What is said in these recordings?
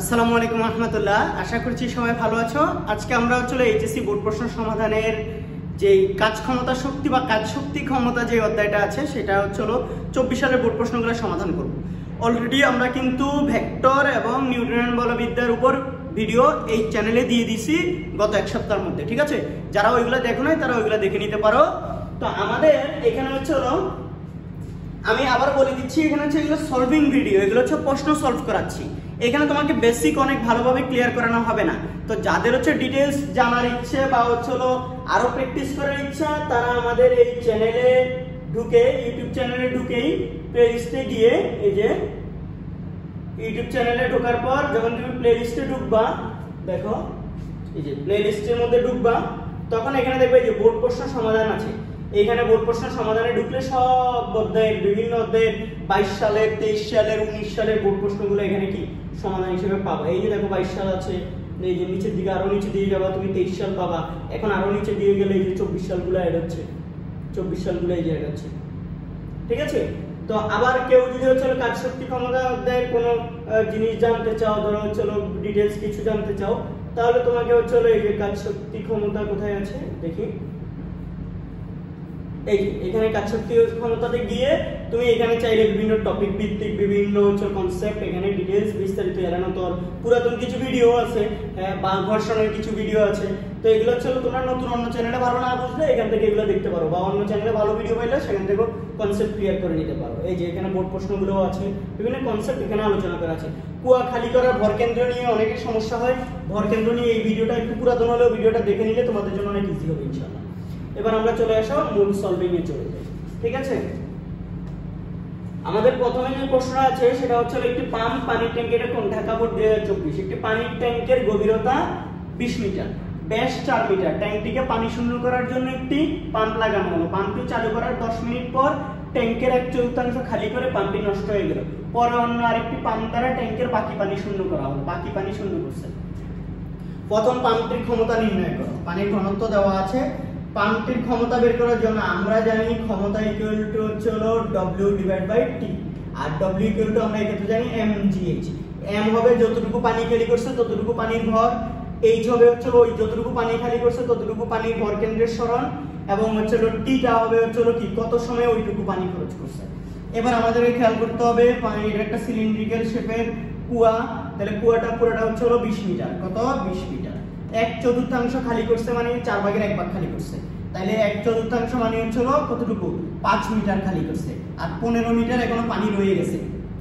আসসালামু আলাইকুম রহমতুল্লাহ। আশা করছি সবাই ভালো আছো। আজকে আমরা এইচএসসি বোর্ড প্রশ্ন সমাধানের যে কাজ ক্ষমতা শক্তি বা কাজ শক্তি ক্ষমতা যে অধ্যায়টা আছে সেটা 24 সালের বোর্ড প্রশ্নগুলো সমাধান করব। অলরেডি আমরা কিন্তু ভেক্টর এবং নিউটনের বলবিদ্যার উপর ভিডিও এই চ্যানেলে দিয়ে দিছি গত এক সপ্তাহের মধ্যে, ঠিক আছে? যারা ওইগুলো দেখো নাই তারা ওইগুলো দেখে নিতে পারো। তো আমাদের এখানে আমি আবার বলে দিচ্ছি, এখানে এগুলো সলভিং ভিডিও, এগুলো প্রশ্ন সলভ করাচ্ছি। এখানে তোমাকে বেসিক অনেক ভালোভাবে ক্লিয়ার করানো হবে না। তো যাদের ডিটেলস জানার ইচ্ছে বা আরো প্র্যাকটিস করার ইচ্ছা, তারা আমাদের এই চ্যানেলে ঢুকে, ইউটিউব চ্যানেলে ঢুকেই প্লেলিস্টে গিয়ে, এই যে ইউটিউব চ্যানেলে ঢোকার পর যখন তুমি প্লেলিস্টে ঢুকবা, দেখো এই যে প্লেলিস্টের মধ্যে ঢুকবা, তখন এখানে দেখবে যে বোর্ড প্রশ্ন সমাধান আছে। এখানে বোর্ড প্রশ্ন সমাধানে ঢুকলে সব অধ্যায়ের, বিভিন্ন অধ্যায়ের 22 সালের, 23 সালের, 19 সালের বোর্ড প্রশ্নগুলো এখানে কি সমাধান হিসেবে পাবা। এই যে দেখো 22 সাল আছে, এই যে নিচের দিকে আরো নিচে দিয়ে যাবা তুমি 23 সাল পাবা। এখন আরো নিচে দিয়ে গেলে এই যে 24 সালগুলো অ্যাড হচ্ছে, 24 সালগুলো এই যে অ্যাড হচ্ছে, ঠিক আছে? তো আবার কেউ যদি কাজ শক্তি ক্ষমতা অধ্যায়ের কোনো জিনিস জানতে চাও, ধরো ডিটেলস কিছু জানতে চাও, তাহলে তোমাকে এই যে কাজ শক্তি ক্ষমতা কোথায় আছে দেখি, এই এখানে কাজ শক্তি ক্ষমতাতে গিয়ে তুমি এখানে চাইলে বিভিন্ন টপিক ভিত্তিক বিভিন্ন কনসেপ্ট, এখানে ডিটেইলস বিস্তারিত এড়ানো তোর পুরাতন কিছু ভিডিও আছে, বা ঘর্ষণের কিছু ভিডিও আছে। তো এগুলো তোমরা নতুন অন্য চ্যানেলে ভালো না বুঝলে এখান থেকে এগুলো দেখতে পারো, বা অন্য চ্যানেলে ভালো ভিডিও পাইলে সেখান থেকে কনসেপ্ট ক্লিয়ার করে নিতে পারো। এই যে এখানে বোর্ড প্রশ্নগুলো আছে, বিভিন্ন কনসেপ্ট এখানে আলোচনা করা আছে। কুয়া খালি করার ভরকেন্দ্র নিয়ে অনেকের সমস্যা হয়, ভরকেন্দ্র নিয়ে এই ভিডিওটা একটু পুরাতন হলেও ভিডিওটা দেখে নিলে তোমাদের জন্য অনেক ইজি হবে ইনশাআল্লাহ। এবার আমরা চলে আসো মূল সলভিং এ চলে যাই, ঠিক আছে? আমাদের প্রথমে যে প্রশ্ন আছে সেটা একটি পাম্প পানির ট্যাঙ্কের, কোন ঢাকা বোর্ড 2024, একটি পানির ট্যাঙ্কের গভীরতা 20 মিটার, ব্যাস 4 মিটার। ট্যাঙ্কটিকে পানি শূন্য করার জন্য একটি পাম্প লাগানো হলো। পাম্পটি চালু করার 10 মিনিট পর ট্যাঙ্কের 1/4 খালি করে পাম্পটি নষ্ট হয়ে গেল। পরে অন্য আরেকটি পাম্প দ্বারা ট্যাঙ্কের বাকি পানি শূন্য করা হলো। বাকি পানি শূন্য করছে। প্রথম পাম্পটির ক্ষমতা নির্ণয় করো। পানির ঘনত্ব দেওয়া আছে, পাম্পটির ক্ষমতা বের করার জন্য আমরা জানি ক্ষমতা ইকুয়াল টু W/T, আর W ইকুয়াল টু আমরা এক্ষেত্রে জানি mgh। m হবে যতটুকু পানি খালি করছে ততটুকু পানির ভর, h হবে ওই যতটুকু পানি খালি করছে ততটুকু পানির ভর কেন্দ্রের সরণ, এবং t টা হবে কি কত সময় ওইটুকু পানি খরচ করছে। এবার আমাদের খেয়াল করতে হবে পানির একটা সিলিন্ড্রিক্যাল শেপের কুয়া, তাহলে কুয়াটা পুরোটা 20 মিটার। কত? 20 মিটার। 1/4 খালি করছে মানে 4 ভাগের 1 ভাগ খালি করছে, তাহলে 1/4 মানে কতটুকু? 5 মিটার খালি করছে। আর 15 মিটার এখনো পানি রয়ে গেছে,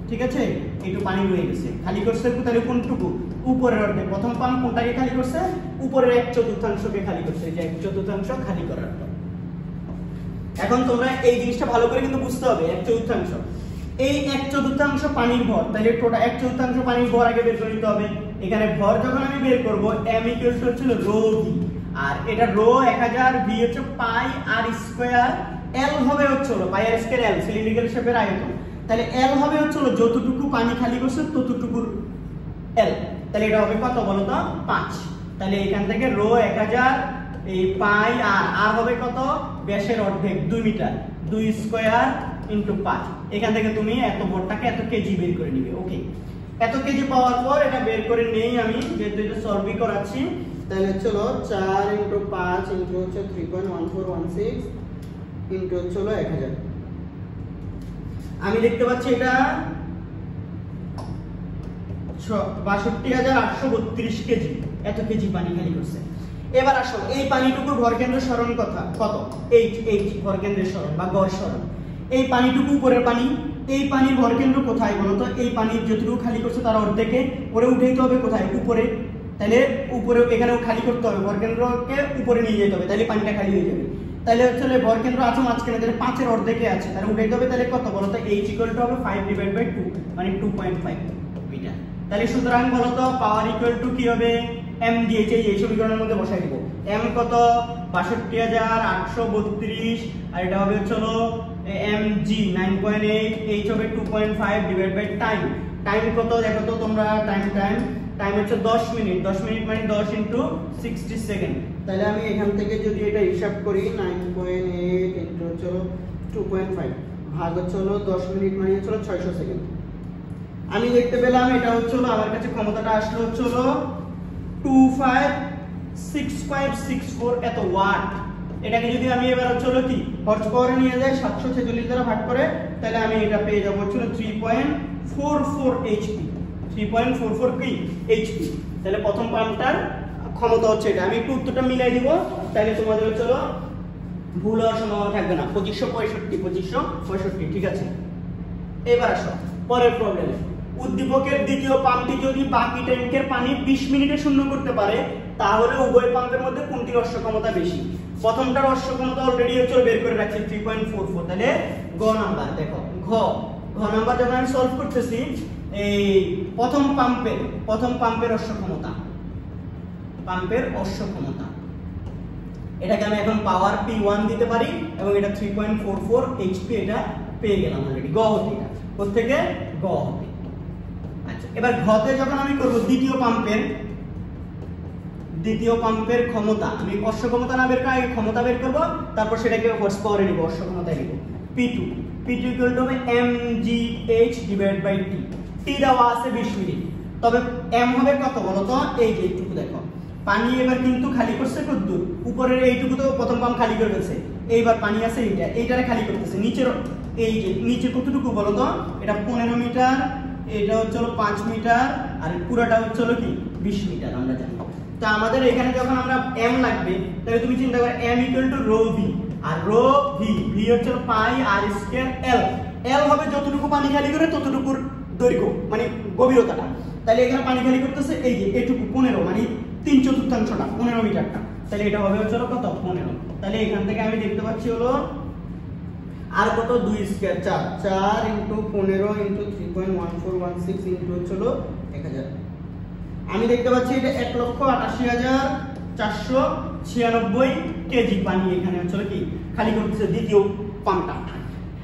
ঠিক আছে? একটু পানি রয়ে গেছে, খালি করছে তাহলে কোনটুকু? উপরের অর্ধেক। প্রথম পাম্প কোনটাকে খালি করছে? উপরের 1/4কে খালি করছে, এই যে 1/4 খালি করার পর। এখন তোমরা এই জিনিসটা ভালো করে কিন্তু বুঝতে হবে, 1/4, এই 1/4 পানির ভর, তাহলে টোটাল 1/4 পানির ভর আগে বের করে নিতে হবে। এখানে ভর যখন আমি বের করব, m equal to rho V, আর এটা rho 1000, V pi r square, l হবে pi r square, l cylindrical শেপের আয়তন, তাহলে l হবে যতটুকু পানি খালি করছে ততটুকুর l, তাহলে এটা হবে কত বলো তো? 5। তাহলে এখান থেকে রো 1000, এই পাই আর হবে কত? ব্যাসের অর্ধেক 2 মিটার, 2 স্কয়ার ইনটু 5। এখান থেকে তুমি এত ভরটাকে এত কেজি বের করে নিবে। ওকে, এত কেজি পাওয়ার পর এটা বের করে নেই আমি, যেহেতু এটা সলভই করাচ্ছি। তাহলে 4 ইনটু 5 ইনটু 3.1416 ইনটু 1000। আমি দেখতে পাচ্ছি এটা 62,832 কেজি, এত কেজি পানি খালি করছে। এবার আসো এই পানিটুকুর ভরকেন্দ্রের সরণ কত? h ভরকেন্দ্রের সরণ বা গড় সরণ। এই পানিটুকু উপরের পানি, এই পানির ভরকেন্দ্র কোথায় বলো তো? এই পানির যতটুকু খালি করছে তার অর্ধেকে ওরে উঠাইতে হবে কোথায়? উপরে। তাহলে উপরে এখানেও খালি করতে হবে, ভরকেন্দ্রকে উপরে নিয়ে যেতে হবে, তাহলে পানিটা খালি হয়ে যাবে। তাহলে ভরকেন্দ্র আছে মাঝখানে, তাহলে 5-এর অর্ধেকে আছে, তাহলে উঠাইতে হবে। তাহলে কত বলো তো? h ইকুয়াল টু হবে 5/2 মানে 2.5 মিটার। তাহলে সুতরাং বলো তো পাওয়ার ইকুয়াল টু কি হবে? mgh, এই সমীকরণের মধ্যে বসাই দিব। m কত? 62,832, আর এটা হবে mg 9.8, h হবে 2.5 ডিভাইড বাই টাইম। টাইম কত দেখো তো তোমরা? Time 10 minute. 10 মিনিট মানে 10 ইনটু 60 সেকেন্ড। তাহলে আমি এখান থেকে যদি এটা হিসাব করি, 9.8 ইনটু 2.5 ভাগ 10 মিনিট মানে 600 সেকেন্ড। আমি দেখতে পেলাম এটা হচ্ছে আমার কাছে ক্ষমতাটা আসলো হচ্ছে 256564 এত ওয়াট। এটাকে যদি আমি এবার হচ্ছে কি হর্স পাওয়ারে নিয়ে যাই 746 দ্বারা ভাগ করে, তাহলে আমি এটা পেয়ে যাব হচ্ছে 3.44 এইচপি। 3.44 কি এইচপি। তাহলে প্রথম পাম্পটার ক্ষমতা হচ্ছে এটা। আমি একটু উত্তরটা মিলাই দিব, তাহলে তোমাদের হচ্ছে ভুল হওয়ার সম্ভাবনা থাকবে না। 2565 ঠিক আছে। এবার আসো পরের প্রবলেমে। উদ্দীপকের দ্বিতীয় পাম্পটি যদি বাকি ট্যাঙ্কের পানি 20 মিনিটে শূন্য করতে পারে, তাহলে উভয় পাম্পের মধ্যে কোনটির অশ্ব ক্ষমতা বেশি? প্রথমটার অশ্ব ক্ষমতা অলরেডি হচ্ছে বের করে রাখছি 3.44। তাহলে গ নাম্বার দেখো, ঘ নাম্বার যখন আমি সলভ করতেছি, এই প্রথম পাম্পের অশ্ব ক্ষমতা, এটাকে আমি এখন পাওয়ার P1 দিতে পারি এবং এটা 3.44 এইচপি এটা পেয়ে গেলাম অলরেডি। গ হতে এটা কোত্থেকে গ হতে। আচ্ছা, এবার ঘতে যখন আমি করব দ্বিতীয় পাম্পের ক্ষমতা, আমি অশ্ব ক্ষমতা না বের করে আগে ক্ষমতা বের করব, তারপর সেটাকে হর্স পাওয়ারে নিব, অশ্ব ক্ষমতায় নিব। P2 ইকুয়াল টু হবে mgh divide by t। t দেওয়া আছে 20 মিনিট, তবে m হবে কত বলো তো? এই যে এইটুকু দেখো, পানি এবার কিন্তু খালি করছে কতদূর? উপরের এইটুকু তো প্রথম পাম্প খালি করে ফেলছে, এইবার পানি আছে এইটারে খালি করতেছে। নিচের এই যে নিচে কতটুকু বলো তো? এটা 15 মিটার, এটা হচ্ছে 5 মিটার, আর পুরোটা হচ্ছে কি 20 মিটার আমরা জানি। তো আমাদের এখানে যখন আমরা m লাগবে, তাহলে তুমি চিন্তা করো m equal to rho V, আর রো ভি হচ্ছে পাই আর স্কয়ার এল। এল হবে যতটুকু পানি খালি করে ততটুকুর দৈর্ঘ্য, মানে গভীরতাটা। তাহলে এখানে পানি খালি করতেছে এই যে এটুকু 15, মানে 3/4টা 15 মিটারটা। তাহলে এটা হবে হচ্ছে কত? 15। তাহলে এখান থেকে আমি দেখতে পাচ্ছি আর কত? 2 স্কয়ার 4 ইনটু 15 ইনটু 3.1416 ইনটু হচ্ছে 1000। আমি দেখতে পাচ্ছি এটা 1,88,496 কেজি পানি এখানে হচ্ছে কি খালি করতেছে দ্বিতীয় পাম্পটা।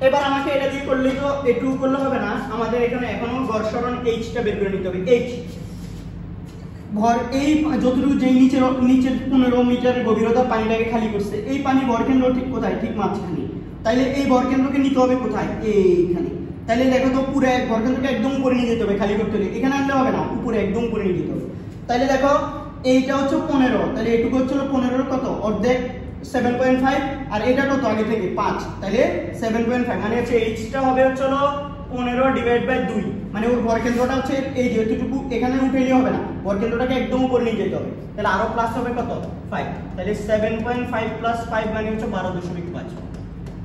এবার আমাকে এটা দিয়ে করলে তো এটুকু করলে হবে না, আমাদের এখানে এখনো ঘর্ষণ এইচটা বের করে নিতে হবে। এইচ ভর, এই যতটুকু যেই নিচের 15 মিটার গভীরতার পানিটাকে খালি করছে, এই পানি ভরকেন্দ্র ঠিক কোথায়? ঠিক মাঝখানে। তাইলে এই ভরকেন্দ্রকে নিতে হবে কোথায়? এইখানে। তাইলে দেখো তো পুরো ভরকেন্দ্রকে একদম উপরে নিয়ে যেতে হবে খালি করতে হলে। এখানে আনলে হবে না, উপরে একদম উপরে নিয়ে যেতে হবে। তাইলে দেখো এইটা হচ্ছে 15, তাহলে এইটুকু হচ্ছে 15 কত? অর্ধেক 7.5, আর এটা কত আগে থেকে 5, তাহলে 7.5, মানে হচ্ছে এইচটা হবে হচ্ছে 15 ডিভাইড বাই 2, মানে ওর ভরকেন্দ্রটা হচ্ছে এই যে এতটুকু এখানে উঠেইলে হবে না, ভরকেন্দ্রটাকে একদম উপরে নিয়ে যেতে হবে। তাহলে আরো প্লাস হবে কত? 5, তাহলে 7.5 প্লাস 5 মানে হচ্ছে 12.5,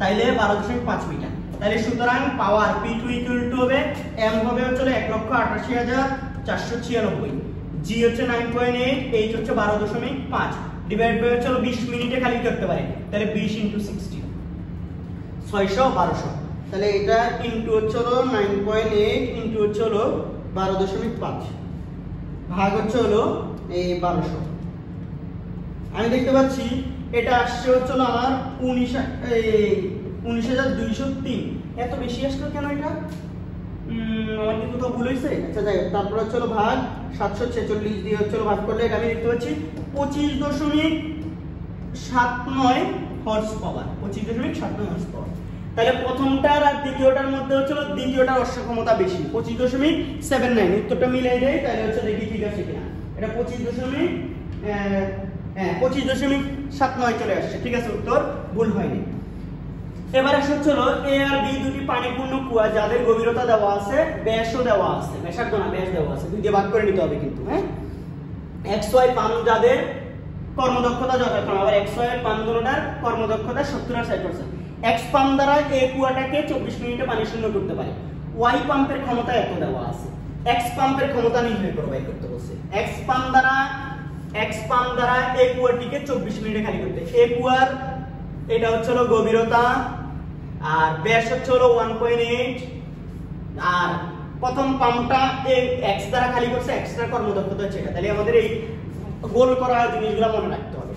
তাইলে 12.5 মিটার। তাহলে সুতরাং পাওয়ার P2 ইকুয়াল টু হবে m হবে হচ্ছে 1,88,496, g হচ্ছে 9.8, h হচ্ছে 12.5 ডিভাইড বাই হচ্ছে 20 মিনিটে খালি করতে পারে। তাহলে 20 * 60 600 1200। তাহলে এটা ইনটু হচ্ছে 9.8 ইনটু হচ্ছে 12.5 ভাগ হচ্ছে এই 1200। আমি দেখতে পাচ্ছি এটা আসছে হচ্ছে আমার 19,203। এত বেশি আসলো কেন এটা? আমার কি কোথাও ভুল হয়েছে? আচ্ছা যাই হোক, তারপর হচ্ছে ভাগ 746 দিয়ে হচ্ছে ভাগ করলে এটা আমি দেখতে পাচ্ছি 25.79 হর্স পাওয়ার। 25.79 horse power. তাহলে প্রথমটার আর দ্বিতীয়টার মধ্যে হচ্ছে দ্বিতীয়টার অশ্ব ক্ষমতা বেশি, 25.79। উত্তরটা মিলাই দেই, তাহলে হচ্ছে দেখি ঠিক আছে কিনা। এটা 25.79 চলে আসছে, ঠিক আছে, উত্তর ভুল হয়নি। এবার আসছে এ আর বি দুটি পানিপূর্ণ কুয়া, যাদের গভীরতা দেওয়া আছে, ব্যাসও দেওয়া আছে, ব্যাসার্ধ না ব্যাস দেওয়া আছে, দুই দিয়ে ভাগ করে নিতে হবে কিন্তু। হ্যাঁ, XY পাম্প যাদের কর্মদক্ষতা যথাক্রমে, আবার XY এর পাম্প দুটোটার কর্মদক্ষতা 70 আর 60%। X পাম্প দ্বারা এই কুয়াটাকে 24 মিনিটে পানি শূন্য করতে পারে। Y পাম্পের ক্ষমতা এত দেওয়া আছে, X পাম্পের ক্ষমতা নির্ণয় করো বাই করতে বলছে। X পাম্প দ্বারা এই কুয়াটিকে 24 মিনিটে খালি করতে। এই কুয়ার এটা হচ্ছে গভীরতা, আর ব্যাস হচ্ছে 1.8, আর প্রথম পাম্পটা এই x দ্বারা খালি করছে, x এর কর্মদক্ষতা হচ্ছে এটা। তাহলে আমাদের এই গোল করা জিনিসগুলো মনে রাখতে হবে।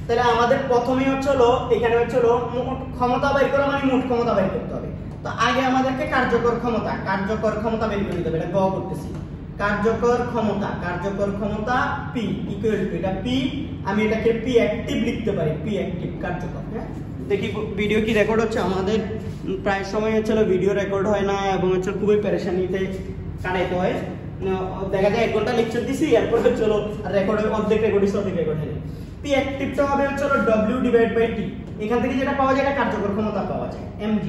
তাহলে আমাদের প্রথমেই হচ্ছে এখানে হচ্ছে মোট ক্ষমতা বের করা, মানে মোট ক্ষমতা বের করতে হবে। তো আগে আমাদেরকে কার্যকর ক্ষমতা বের করে নিতে হবে। এটা গ করতেছি, কার্যকর ক্ষমতা P ইকুয়াল টু, এটা P, আমি এটাকে P অ্যাক্টিভ লিখতে পারি, P অ্যাক্টিভ কার্যকর। হ্যাঁ, দেখি ভিডিও কি রেকর্ড হচ্ছে। আমাদের প্রায় সময় হচ্ছে ভিডিও রেকর্ড হয় না এবং হচ্ছে খুবই পেরেশানিতে কাটাইতে হয়। দেখা যায় 1 ঘন্টা লেকচার দিছি, এরপরে চলো রেকর্ড অর্ধেক রেকর্ড দিছি, অর্ধেক রেকর্ড হয়নি। পি অ্যাক্টিভটা হবে চলো W/T। এখান থেকে যেটা পাওয়া যায় এটা কার্যকর ক্ষমতা পাওয়া যায় mg।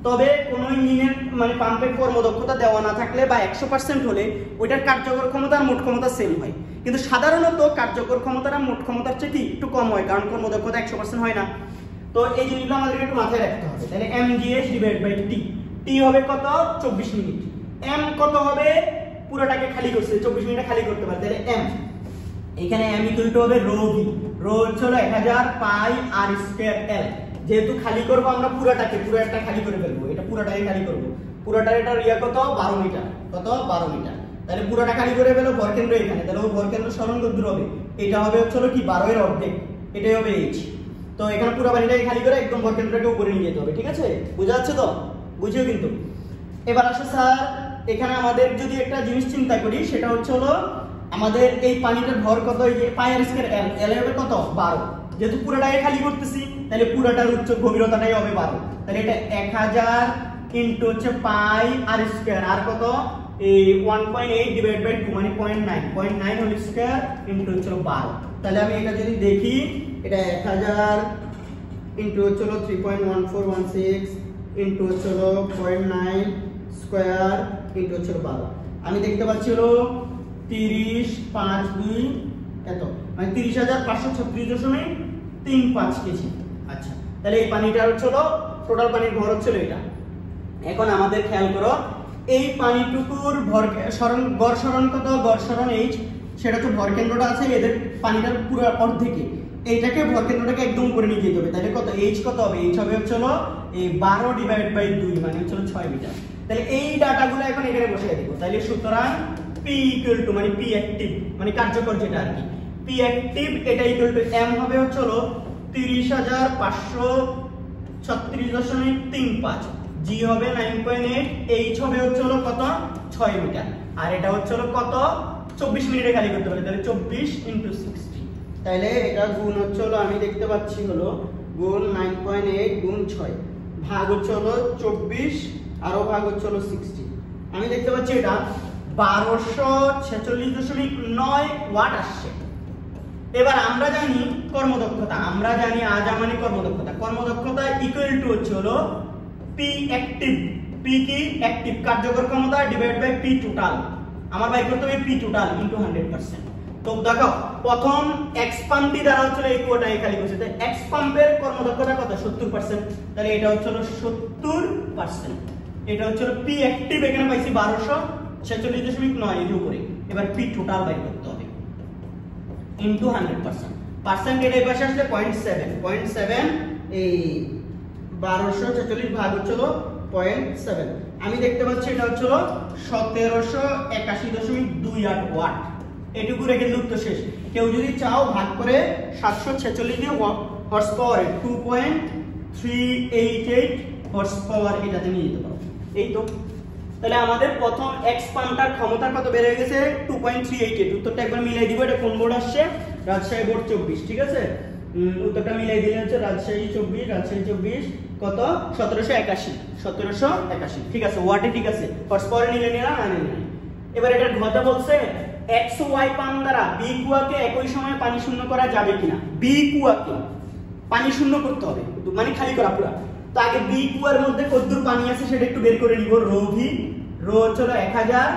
তবে কোন ইঞ্জিনের মানে পাম্পের কর্মদক্ষতা দেওয়া না থাকলে বা 100% হলে ওইটার কার্যকর ক্ষমতা আর মোট ক্ষমতা সেম হয়, কিন্তু সাধারণত কার্যকর ক্ষমতাটা মোট ক্ষমতার চেয়ে একটু কম হয়, কারণ কর্মদক্ষতা 100% হয় না। তো এই জিনিসগুলো আমাদেরকে একটু মাথায় রাখতে হবে। তাহলে mgh/t, t হবে কত 24 মিনিট, m কত হবে পুরোটাকে খালি করছে 24 মিনিটে খালি করতে পারে, তাহলে m এখানে m ইকুয়াল টু হবে রো v, রো হলো 1000 পাই r স্কয়ার l। যেহেতু খালি করব আমরা পুরোটা খালি করে ফেলবো, এটা পুরোটাই খালি করব, পুরোটা এটা রিয়া কত 12 মিটার, কত 12 মিটার। তাহলে পুরোটা খালি করে ফেলো, ভরকেন্দ্র এখানে, তাহলে ও ভরকেন্দ্র সরণ কত দূর হবে, এটা হবে হলো কি 12 এর অর্ধেক, এটাই হবে h। তো এখানে পুরো বাড়িটাকে খালি করে একদম ভরকেন্দ্রটাকে উপরে নিয়ে যেতে হবে, ঠিক আছে? বোঝা যাচ্ছে তো? বুঝিও কিন্তু। এবার আসো স্যার, এখানে আমাদের যদি একটা জিনিস চিন্তা করি, সেটা হলো আমাদের এই পানিটার ভর কত, এই যে পাই আর স্কয়ার l, l হবে কত 12। যেহেতু পুরোটাকে খালি করতেছি তাহলে পুরোটার উচ্চ গভীরতাটাই হবে 12, তাহলে এটা 1000 ইনটু পাই আর স্কয়ার, আর কত এই 1.8/2 মানে 0.9 হোল স্কয়ার ইনটু 12। তাহলে আমি এটা যদি দেখি, এটা 1000 ইনটু 3.1416 ইনটু 0.9 স্কয়ার ইনটু 12। আমি দেখতে পাচ্ছি 30 5 2 এত, মানে 30,536.35 কেজি। আচ্ছা, তাহলে এই পানিটার টোটাল পানির ভর এটা। এখন আমাদের খেয়াল করো, এই পানিটুকুর গড় সরণ কত, গড় সরণ h, সেটা তো ভরকেন্দ্রটা আছে এদের পানিটার পুরো অর্ধেকে, এইটাকে ভরকেন্দ্রটাকে একদম উপরে নিয়ে যেতে হবে। তাহলে কত h কত হবে, h হবে এই 12/2 মানে 6 মিটার। তাহলে এই ডাটাগুলো এখন এখানে বসিয়ে দেব। তাহলে সুতরাং p ইকুয়াল টু মানে p অ্যাক্টিভ মানে কার্যকর যেটা আর কি, p অ্যাক্টিভ এটা ইকুয়াল টু m হবে 30,536.35, g হবে 9.8, h হবে কত 6 মিটার, আর এটা কত 24 মিনিটে খালি করতে পারে, তাহলে 24 × 60। তাহলে এটা গুণ আমি দেখতে পাচ্ছি গুণ 9.8 গুণ 6 ভাগ 24 আরো ভাগ 60। আমি দেখতে পাচ্ছি এটা 1246.9 ওয়াট আসছে। এবার আমরা জানি কর্মদক্ষতা, আমরা জানি আজামানি কর্মদক্ষতা equal to p active, P কি অ্যাক্টিভ কার্যকর ক্ষমতা ডিভাইড বাই পি টোটাল। আমার বাই করতে হবে পি টোটাল ইনটু 100%। তো দেখো প্রথম এক্স পাম্পটি দ্বারা এই কুয়াটাকে খালি করছে, তাই এক্স পাম্পের কর্মদক্ষতা কত 70%, তাহলে এটা 70%। এটা পি অ্যাক্টিভ এখানে পাইছি 1246.9 এর উপরে। এবার পি টোটাল বাই করতে হবে ইনটু 100%। পার্সেন্ট এর এই পাশে আসলে 0.7 এই 1246 ভাগ 0.7। আমি দেখতে পাচ্ছি এটা 1781.28 ওয়াট। এটুকু রেখে উত্তর শেষ। কেউ যদি চাও ভাগ করে 746 দিয়ে হর্স পাওয়ার 2.388 হর্স পাওয়ার এটাতে নিয়ে যেতে পারো। এই তো, তাহলে আমাদের প্রথম এক্স পাম্পটার ক্ষমতা কত বেড়ে গেছে 2.388। উত্তরটা একবার মিলাই দিব। এটা কোন বোর্ড আসছে, রাজশাহী বোর্ড 24, ঠিক আছে? উত্তরটা মিলাই দিলে রাজশাহী 24 কত 1781, ঠিক আছে? ওয়াটে ঠিক আছে, হর্স পাওয়ারে নিলে নিলাম না নিলে। এবার এটা ঘটা বলছে এক্স ওয়াই পাম্প দ্বারা বি কুয়াকে একই সময়ে পানি শূন্য করা যাবে কিনা। বি কুয়াকে পানি শূন্য করতে হবে, মানে খালি করা পুরো। তো আগে বি কুয়ার মধ্যে কতদূর পানি আছে সেটা একটু বের করে নিব। রো ভি, রো 1000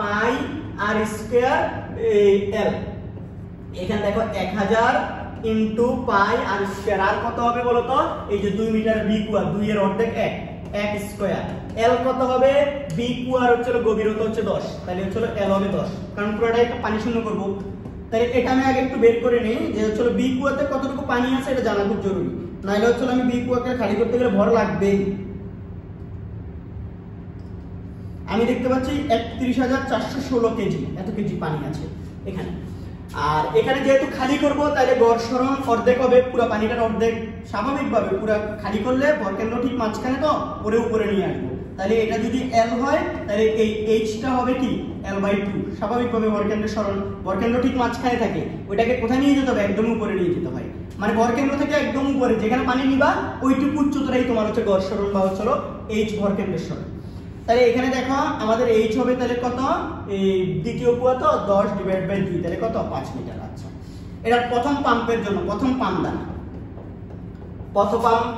পাই আর স্কয়ার এল। এখানে দেখো 1000 ইনটু পাই আর স্কয়ার, আর কত হবে বলো তো, এই যে 2 মিটার বি কুয়া, 2 এর অর্ধেক 1 স্কয়ার। এল কত হবে, বি কুয়ার গভীরতা 10, তাহলে এল হবে 10, কারণ পুরোটা একটা পানি শূন্য করব। তাহলে এটা আমি আগে একটু বের করে নেই যে বি কুয়াতে কতটুকু পানি আছে এটা জানা খুব জরুরি, নাইলে আমি বি কুয়াকে খালি করতে গেলে ভর লাগবেই। আমি দেখতে পাচ্ছি 31,416 কেজি, এত কেজি পানি আছে এখানে। আর এখানে যেহেতু খালি করব তাহলে গড় সরণ অর্ধেক হবে, পুরো পানিটার অর্ধেক। স্বাভাবিকভাবে পুরো খালি করলে ভরকেন্দ্র ঠিক মাঝখানে, তো উপরে নিয়ে আসবো। তাহলে এটা যদি এল হয় তাহলে এই এইচটা হবে কি L/2। স্বাভাবিকভাবে ভরকেন্দ্র ঠিক মাঝখানে থাকে, ওইটাকে কোথায় নিয়ে যেতে হবে, একদম উপরে নিয়ে যেতে হয়। মানে ভরকেন্দ্র থেকে একদম উপরে যেখানে পানি নিবা ওইটুকু উচ্চতাটাই তোমার গড় সরণ বা এইচ ভরকেন্দ্রের সরণ। তাহলে এখানে দেখো আমাদের h হবে তাহলে কত, এই দ্বিতীয় কুয়া তো 10/2 তাহলে কত 5 মিটার। আচ্ছা এটা প্রথম পাম্পের জন্য, প্রথম পাম্প দানা,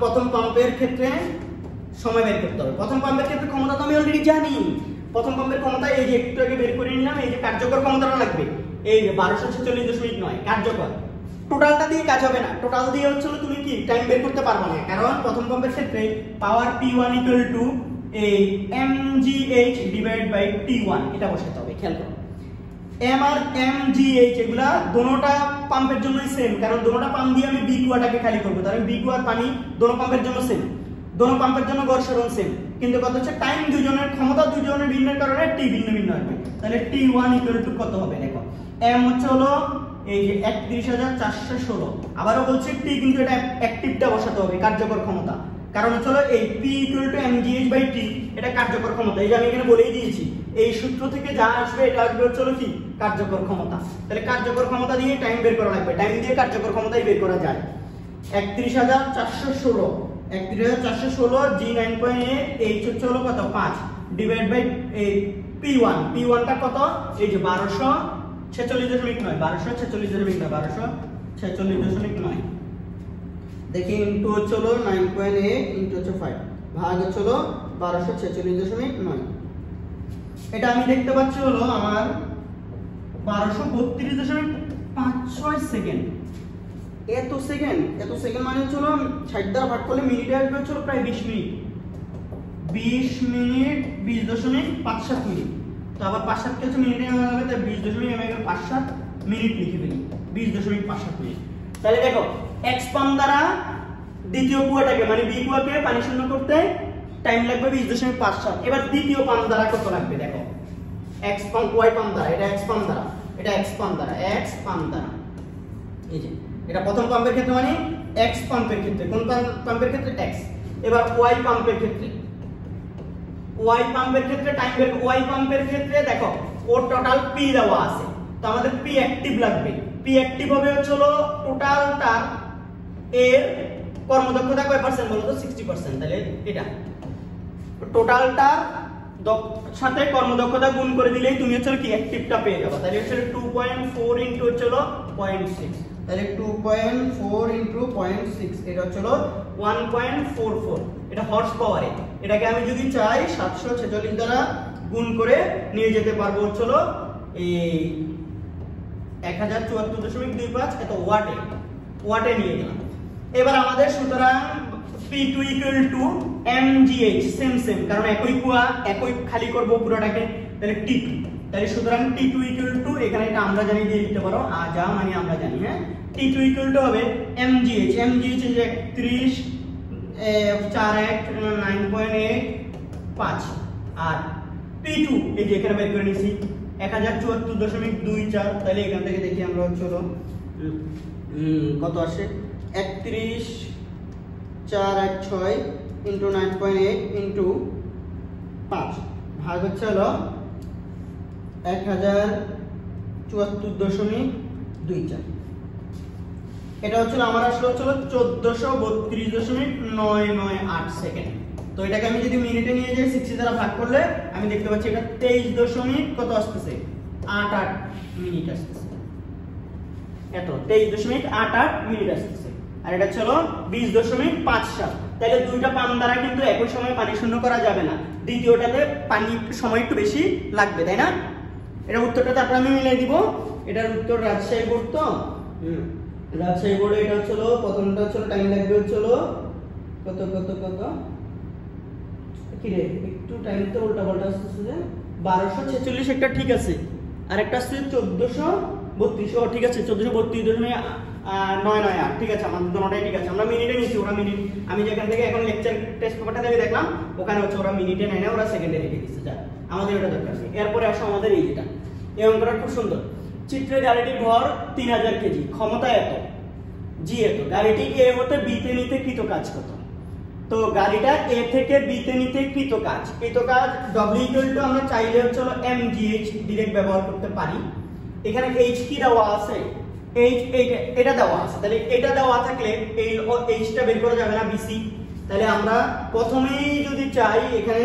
প্রথম পাম্পের ক্ষেত্রে সময় বের করতে হবে। প্রথম পাম্পের ক্ষেত্রে ক্ষমতা তো আমি অলরেডি জানি। প্রথম পাম্পের ক্ষমতা এই যে একটু আগে বের করে নিলাম, এই যে কার্যকর ক্ষমতাটা লাগবে এই যে 1246.9 কার্যকর। টোটালটা দিয়ে কাজ হবে না, টোটাল দিয়ে হচ্ছে তুমি কি টাইম বের করতে পারবে না, কারণ প্রথম পাম্পের ক্ষেত্রে পাওয়ার P1 এই mgh ডিভাইড বাই T1 এটা বসাতে হবে। খেয়াল করো m আর mgh এগুলা দোনোটা পাম্পের জন্যই সেম, কারণ দোনোটা পাম্প দিয়ে আমি বি কুয়াটাকে খালি করব, তাহলে বি কুয়ার পানি দোনো পাম্পের জন্য সেম, দোনো পাম্পের জন্য গড় সরণ সেম, কিন্তু কত হচ্ছে টাইম দুজনের, ক্ষমতা দুজনের ভিন্নের কারণে টি ভিন্ন ভিন্ন হবে। তাহলে T1 কত হবে দেখো, m হচ্ছে হলো এই যে 31416, আবারও বলছি টি কিন্তু এটা অ্যাক্টিভটা বসাতে হবে কার্যকর ক্ষমতা, কারণ হচ্ছে এই P mgh/t এটা কার্যকর ক্ষমতা। এই যে আমি এখানে বলেই দিয়েছি এই সূত্র থেকে যা আসবে এটা আসবে হচ্ছে কি কার্যকর ক্ষমতা। তাহলে কার্যকর ক্ষমতা দিয়ে টাইম বের করা লাগবে, টাইম দিয়ে কার্যকর ক্ষমতাই বের করা যায়। 31416 g 9.8 h হচ্ছে হলো কত 5 ডিভাইড বাই P1, P1 টা কত এই যে 1246.9 দেখি ইনটু হচ্ছে হলো 9.8 ইনটু হচ্ছে 5 ভাগ হচ্ছে হলো 1246.9। এটা আমি দেখতে পাচ্ছি হলো আমার 1232.56 সেকেন্ড। এত সেকেন্ড মানে হচ্ছে হলো 60 দ্বারা ভাগ করলে মিনিটে আসবে হচ্ছে প্রায় 20 মিনিট, 20.57 মিনিট। তো আবার 5-7 কে হচ্ছে মিনিটে নেওয়া যাবে, তাই 20.57 মিনিট লিখে ফেলি, 20.57 মিনিট। তাহলে দেখো এক্স পাম্প দ্বারা দ্বিতীয় কুয়াটাকে মানে বি কুয়াকে পানি শূন্য করতে টাইম লাগবে 20.57। এবার দ্বিতীয় পাম্প দ্বারা কত লাগবে দেখো, এক্স পাম্প ওয়াই পাম্প দ্বারা, এটা এক্স পাম্প দ্বারা, এটা এক্স পাম্প দ্বারা, এই যে এটা প্রথম পাম্পের ক্ষেত্রে মানে এক্স পাম্পের ক্ষেত্রে, কোন পাম্পের ক্ষেত্রে এক্স। এবার ওয়াই পাম্পের ক্ষেত্রে, টাইম বের, ওয়াই পাম্পের ক্ষেত্রে দেখো ওর টোটাল পি দেওয়া আছে, তো আমাদের পি অ্যাক্টিভ লাগবে। পি অ্যাক্টিভ হবে হচ্ছে হলো টোটালটা এর কর্মদক্ষতা কয় পার্সেন্ট বলো তো 60%। তাহলে এটা টোটালটার সাথে কর্মদক্ষতা গুণ করে দিলেই তুমি হচ্ছে কি অ্যাক্টিভটা পেয়ে যাবে। তাহলে হচ্ছে 2.4 ইনটু হচ্ছে হলো 0.6, তাহলে 2.4 ইনটু 0.6 এটা হচ্ছে হলো 1.44, এটা হর্স পাওয়ারে। এটাকে আমি যদি চাই 746 দ্বারা গুণ করে নিয়ে যেতে পারবো হচ্ছে হলো এই 1074.25 এত ওয়াটে নিয়ে গেলাম। এবার আমাদের সুতরাং P2 mgh সেম, কারণ একই কুয়া একই খালি করব পুরোটাকে, তাহলে T2, তাহলে সুতরাং T2 এখানে এটা আমরা জানি দিয়ে দিতে পারো, যা মানে আমরা জানি, হ্যাঁ T2 হবে mgh যে 31 4 9.85, আর P2 এই যে এখানে বের করে নিয়েছি 1074.24। তাহলে এখান থেকে দেখি আমরা চলো কত আসে, 31.416 ইনটু 9.8 ইনটু 5 ভাগ হচ্ছে হলো 1074.24। এটা হচ্ছে আমার আসলে হচ্ছে 1432.998 সেকেন্ড। তো এটাকে আমি যদি মিনিটে নিয়ে যাই 60 দ্বারা ভাগ করলে আমি দেখতে পাচ্ছি এটা 23 কত আসতেছে 88 মিনিট আসতেছে, এত 23.88 মিনিট আসতেছে। আর এটা ছিল 20.57। তাহলে দুইটা পাম্প দ্বারা কিন্তু একই সময় পানি শূন্য করা যাবে না, দ্বিতীয়টাতে পানি সময় একটু বেশি লাগবে, তাই না? এটা উত্তরটা তারপর আমি মিলিয়ে দিব। এটার উত্তর রাজশাহী বোর্ড, তো রাজশাহী বোর্ডে এটা হচ্ছিল প্রথমটা হচ্ছিল টাইম লাগবে হচ্ছিল কত কি রে, একটু টাইম তো উল্টা পাল্টা আসতেছে যে 1246 একটা ঠিক আছে, আর একটা আসছে 1432, ঠিক আছে 1432.998, ঠিক আছে আমাদের দুটোটাই ঠিক আছে। আমরা মিনিটে নিয়েছি, ওরা মিনিট, আমি যেখান থেকে এখন লেকচার টেস্ট পেপারটা থেকে দেখলাম ওখানে হচ্ছে ওরা মিনিটে নেয় না, ওরা সেকেন্ডে রেখে দিচ্ছে, যা আমাদের ওটা দরকার নেই। এরপরে আসো আমাদের এই যেটা, এই অঙ্কটা খুব সুন্দর। চিত্রে গাড়িটির ভর 3000 কেজি, ক্ষমতা এত, জি এত, গাড়িটি এ হতে বিতে নিতে কৃত কাজ কত? তো গাড়িটা এ থেকে বিতে নিতে কৃত কাজ W আমরা চাইলে হচ্ছে mgh ডিরেক্ট ব্যবহার করতে পারি। এখানে h কি দেওয়া আছে, h এটা দেওয়া আছে, তাহলে এটা দেওয়া থাকলে এই h টা বের করা যাবে না bc, তাহলে আমরা প্রথমেই যদি চাই এখানে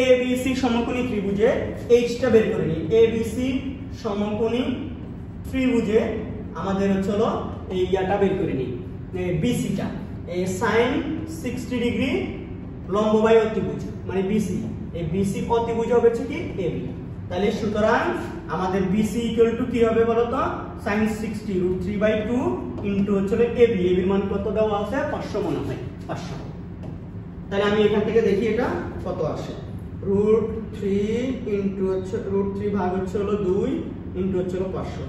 এবিসি সমকোণী ত্রিভুজে এইচটা বের করে নিই। এবিসি সমকোণী ত্রিভুজে আমাদের হচ্ছে হলো এই ইয়াটা বের করে নিই, বিসিটা, এই sin 60 ডিগ্রি লম্ববাহী অতিভুজ মানে বিসি, এই বিসি অতিভুজ হবে হচ্ছে কি এবি। তাহলে সুতরাং আমাদের বিসি ইকুয়াল টু কি হবে বলো তো, sin 60 √3/2 ইনটু হচ্ছে এবি। এবির মান কত দেওয়া আছে 500 মনে হয়, 500। তাহলে আমি এখান থেকে দেখি এটা কত আসে, √3 ইনটু হচ্ছে √3 ভাগ হচ্ছে হলো 2 ইনটু হচ্ছে হলো 500।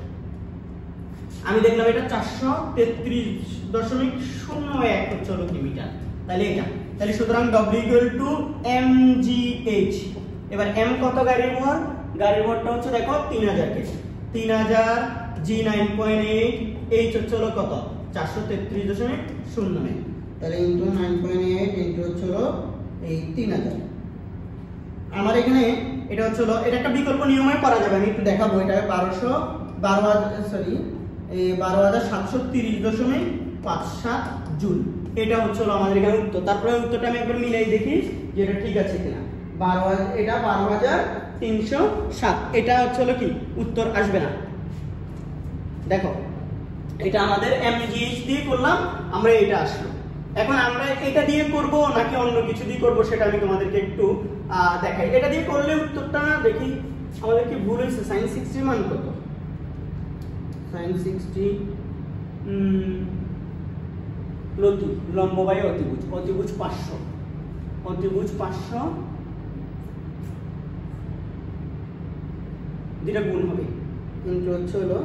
আমি দেখলাম এটা 433.01 হচ্ছে হলো মিটার। তাহলে এটা, তাহলে সুতরাং W ইকুয়াল টু mgh। এবার m কত গাড়ির ভর, গাড়ির ভরটা হচ্ছে দেখো 3000 কেজি, 3000 g 9.8, h হচ্ছে হলো কত 433.09, তাহলে ইনটু 9.8 ইনটু হচ্ছে হলো এই 3000। আমার এখানে এটা হচ্ছে হলো, এটা একটা বিকল্প নিয়মে করা যাবে, আমি একটু দেখাবো। এটা 12,730.57 জুল। এটা হচ্ছে হলো আমাদের এখানে উত্তর। তারপরে উত্তরটা আমি একবার মিলাই দেখি যে এটা ঠিক আছে কিনা। 12,000, এটা 12,307, এটা হচ্ছে হলো কি উত্তর আসবে না। দেখো এটা আমাদের mgh দিয়ে করলাম আমরা, এটা আসলো। এখন আমরা এটা দিয়ে করব নাকি অন্য কিছু দিয়ে করব সেটা আমি তোমাদেরকে একটু দেখাই। এটা দিয়ে করলে উত্তরটা দেখি আমাদের কি ভুল হয়েছে। sin 60 মান কত, sin 60 লম্ববাহী অতিভুজ, অতিভুজ 500, অতিভুজ 500 যেটা গুণ হবে ইনটু হচ্ছে হলো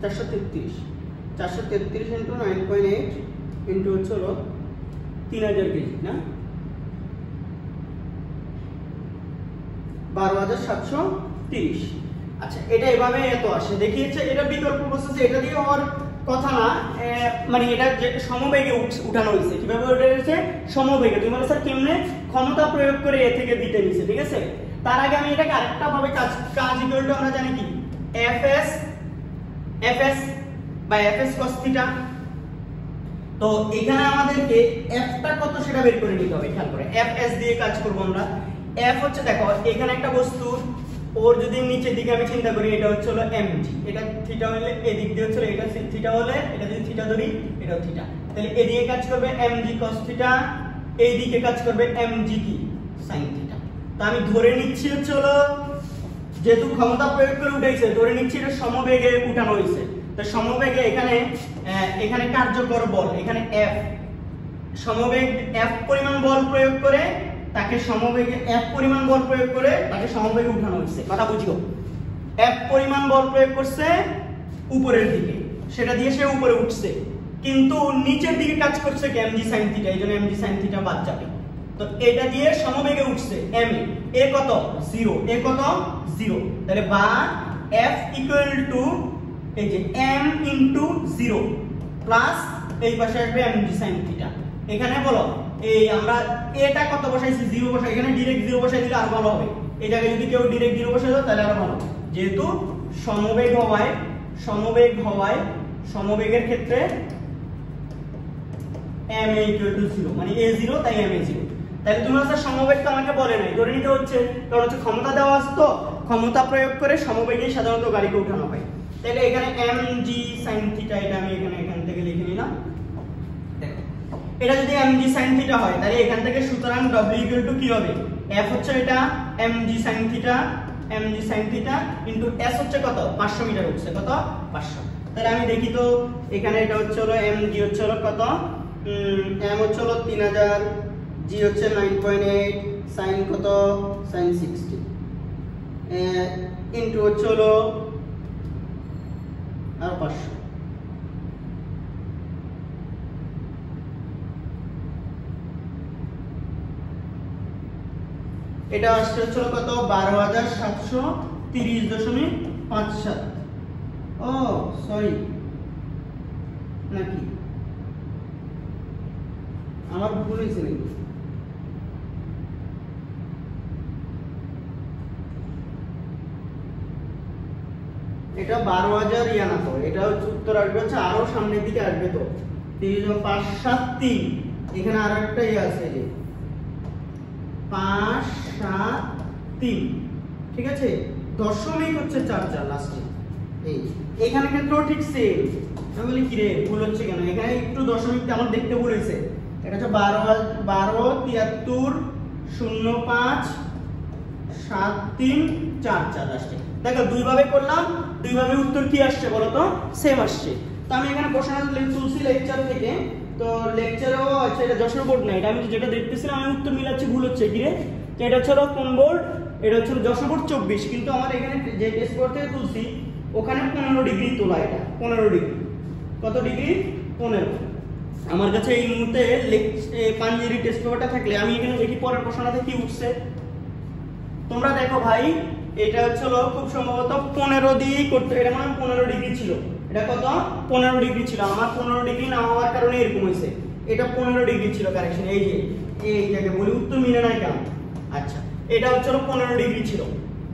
433 ইনটু 9.8 ইনটু হচ্ছে হলো 3000 কেজি না, 12,730। আচ্ছা এটা এভাবে এত আসে দেখিয়েছে, এটা বিকল্প প্রসেসে, এটা দিয়ে হওয়ার কথা না, মানে এটা যে সমবেগে উঠানো হয়েছে। কিভাবে উঠেছে সমবেগে, তুমি বলো স্যার কেমনে, ক্ষমতা প্রয়োগ করে এ থেকে বিতে নিছে, ঠিক আছে। তার আগে আমি এটাকে আরেকটা ভাবে কাজ ইকুয়াল টু আমরা জানি কি fs বাই fs cos θ। তো এখানে আমাদেরকে f টা কত সেটা বের করে নিতে হবে। খেয়াল করে fs দিয়ে কাজ করব আমরা। f হচ্ছে দেখো এখানে একটা বস্তু, ওর যদি নিচের দিকে আমি চিন্তা করি, এটা হচ্ছে হলো mg, এটা থিটা হলে এদিক দিয়ে হচ্ছে এটা থিটা হলে, এটা যদি থিটা ধরি এটাও থিটা, তাহলে এদিকে কাজ করবে mg cos θ, এই দিকে কাজ করবে mg কি sin θ। তো আমি ধরে নিচ্ছি হচ্ছে হলো, যেহেতু ক্ষমতা প্রয়োগ করে উঠাইছে, ধরে নিচ্ছি এটা সমবেগে উঠানো হয়েছে। তো সমবেগে এখানে কার্যকর বল, এখানে f সমবেগ f পরিমাণ বল প্রয়োগ করে তাকে সমবেগে f পরিমাণ বল প্রয়োগ করে তাকে সমবেগে উঠানো হয়েছে। কথা বুঝিও, f পরিমাণ বল প্রয়োগ করছে উপরের দিকে, সেটা দিয়ে সে উপরে উঠছে, কিন্তু নিচের দিকে কাজ করছে কি mg sin θ, এইজন্য mg sin θ বাদ যাবে। তো এটা দিয়ে সমবেগে উঠছে m, এ কত 0, এ কত 0, তাহলে বা f ইকুয়াল টু এই যে m ইনটু 0 প্লাস এই পাশে আসবে mg sin θ। এখানে বলো এই আমরা এটা কত বসাইছি 0 বসাই, এখানে ডাইরেক্ট 0 বসাই দিলে আর ভালো হবে। এই জায়গায় যদি কেউ ডাইরেক্ট 0 বসাই দাও তাহলে আর ভালো, যেহেতু সমবেগের ক্ষেত্রে m ইকুয়াল টু 0 মানে a 0 তাই m 0। তাহলে তুমি হচ্ছে সমবেগটা আমাকে বলে নাই, ধরে নিতে হচ্ছে, কারণ হচ্ছে ক্ষমতা দেওয়া আছে, তো ক্ষমতা প্রয়োগ করে সমবেগে সাধারণত গাড়িকে উঠানো হয়। তাহলে এখানে mg sin θ, এটা আমি এখান থেকে লিখে নিলাম। দেখো এটা যদি mg sin θ হয় তাহলে এখান থেকে সুতরাং w ইকুয়াল টু কি হবে, f হচ্ছে এটা mg sin θ ইনটু s হচ্ছে কত 500 মিটার উঠছে, কত 500। তাহলে আমি দেখি তো এখানে এটা হচ্ছে হলো mg হচ্ছে হলো কত, m হচ্ছে হলো 3000, g হচ্ছে 9.8, sin কত sin 60 ইনটু হচ্ছে হলো আর 500। এটা আসছে হচ্ছে কত 12,730.57। ও সরি, নাকি আমার ভুল হয়েছে নাকি, এটা 12,000 ইয়া না, তো এটা হচ্ছে উত্তর আসবে হচ্ছে আরো সামনের দিকে আসবে, তো 573 এখানে আরো একটা আছে যে 5 7 3, ঠিক আছে, দশমিক হচ্ছে 4 4 লাস্টে। এখানে ক্ষেত্রেও ঠিক সেম। আমি বলি কি রে ভুল হচ্ছে কেন, এখানে একটু দশমিকটা আমার দেখতে ভুল হয়েছে। এটা হচ্ছে 12 73 05 73 4 4 লাস্টে। দেখো দুই ভাবে করলাম, দুই ভাবে উত্তর কি আসছে বলো তো, সেম আসছে। তো আমি এখানে প্রশ্ন তুলছি লেকচার থেকে, তো লেকচারও আছে, এটা যশোর বোর্ড না, এটা আমি যেটা দেখতেছিলাম আমি উত্তর মিলাচ্ছি, ভুল হচ্ছে কি রে, তো এটা হচ্ছে কোন বোর্ড, এটা হচ্ছে যশোর বোর্ড 24, কিন্তু আমার এখানে যে টেস্ট বোর্ড থেকে তুলছি ওখানে 15 ডিগ্রি তোলা, এটা 15 ডিগ্রি। কত ডিগ্রি? 15। আমার কাছে এই মুহূর্তে পাঞ্জেরি টেস্ট পেপারটা থাকলে আমি এখানে দেখি পরের প্রশ্নটাতে কি উঠছে। তোমরা দেখো ভাই, এটা হচ্ছে খুব সম্ভবত 15 দিয়েই করতে, এটা মানে 15 ডিগ্রি ছিল, এটা কত 15 ডিগ্রি ছিল। আমার 15 ডিগ্রি না হওয়ার কারণে এরকম হয়েছে, এটা 15 ডিগ্রি ছিল কারেকশন। এই যে এইটাকে বলি উত্তর মিলে নাই কেন। আচ্ছা, এটা হচ্ছে 15 ডিগ্রি ছিল,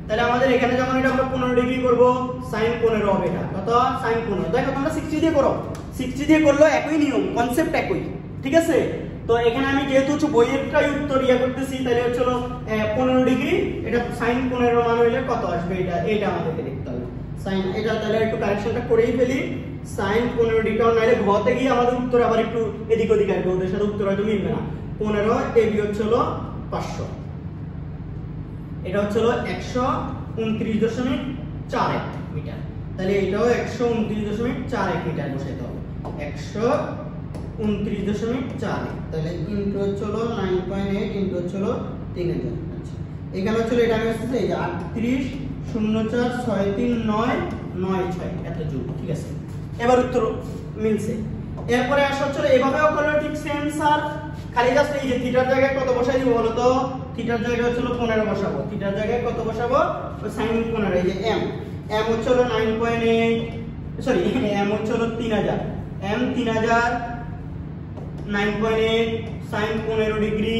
তাহলে আমাদের এখানে যখন এটা আমরা 15 ডিগ্রি করব sin 15 হবে, এটা কত sin 15। দেখো তোমরা 60 দিয়ে করো, 60 দিয়ে করলো একই নিয়ম, কনসেপ্ট একই, ঠিক আছে। তো এখানে আমি যেহেতু হচ্ছে বইয়েরটাই উত্তর করতেছি, তাহলে হচ্ছে 15 ডিগ্রি, এটা sin 15 মান হইলে কত আসবে, এটা আমাদেরকে দেখতে হবে sin। এটা তাহলে একটু কারেকশনটা করেই ফেলি, sin 15 ডিগ্রি, নাইলে ঘতে গিয়ে আমাদের উত্তর আবার একটু এদিক ওদিক আসবে, ওদের সাথে উত্তর হয়তো মিলবে না। 15 এবি হচ্ছে 500, এটা হচ্ছে 129.41 মিটার, তাহলে এটাও 129.41 মিটার বসাইতে হবে, 129.41, তাহলে ইনটু হচ্ছে 9.8 ইনটু হচ্ছে 3000। আচ্ছা, এখানে হচ্ছে এটা আমি আসছে এই যে 38.04639996 এত জুল, ঠিক আছে। এবার উত্তর মিলছে। এরপরে আসা হচ্ছে এভাবেও করলে ঠিক সেম স্যার, খালি জাস্ট এই যে থিটার জায়গায় কত বসাই দিব বলো তো, থিটার জায়গায় হচ্ছে 15 বসাবো, থিটার জায়গায় কত বসাবো, sin 15, এই যে m হচ্ছে 9.8, সরি m হচ্ছে 3000, m 3000 9.8 sin 15 ডিগ্রি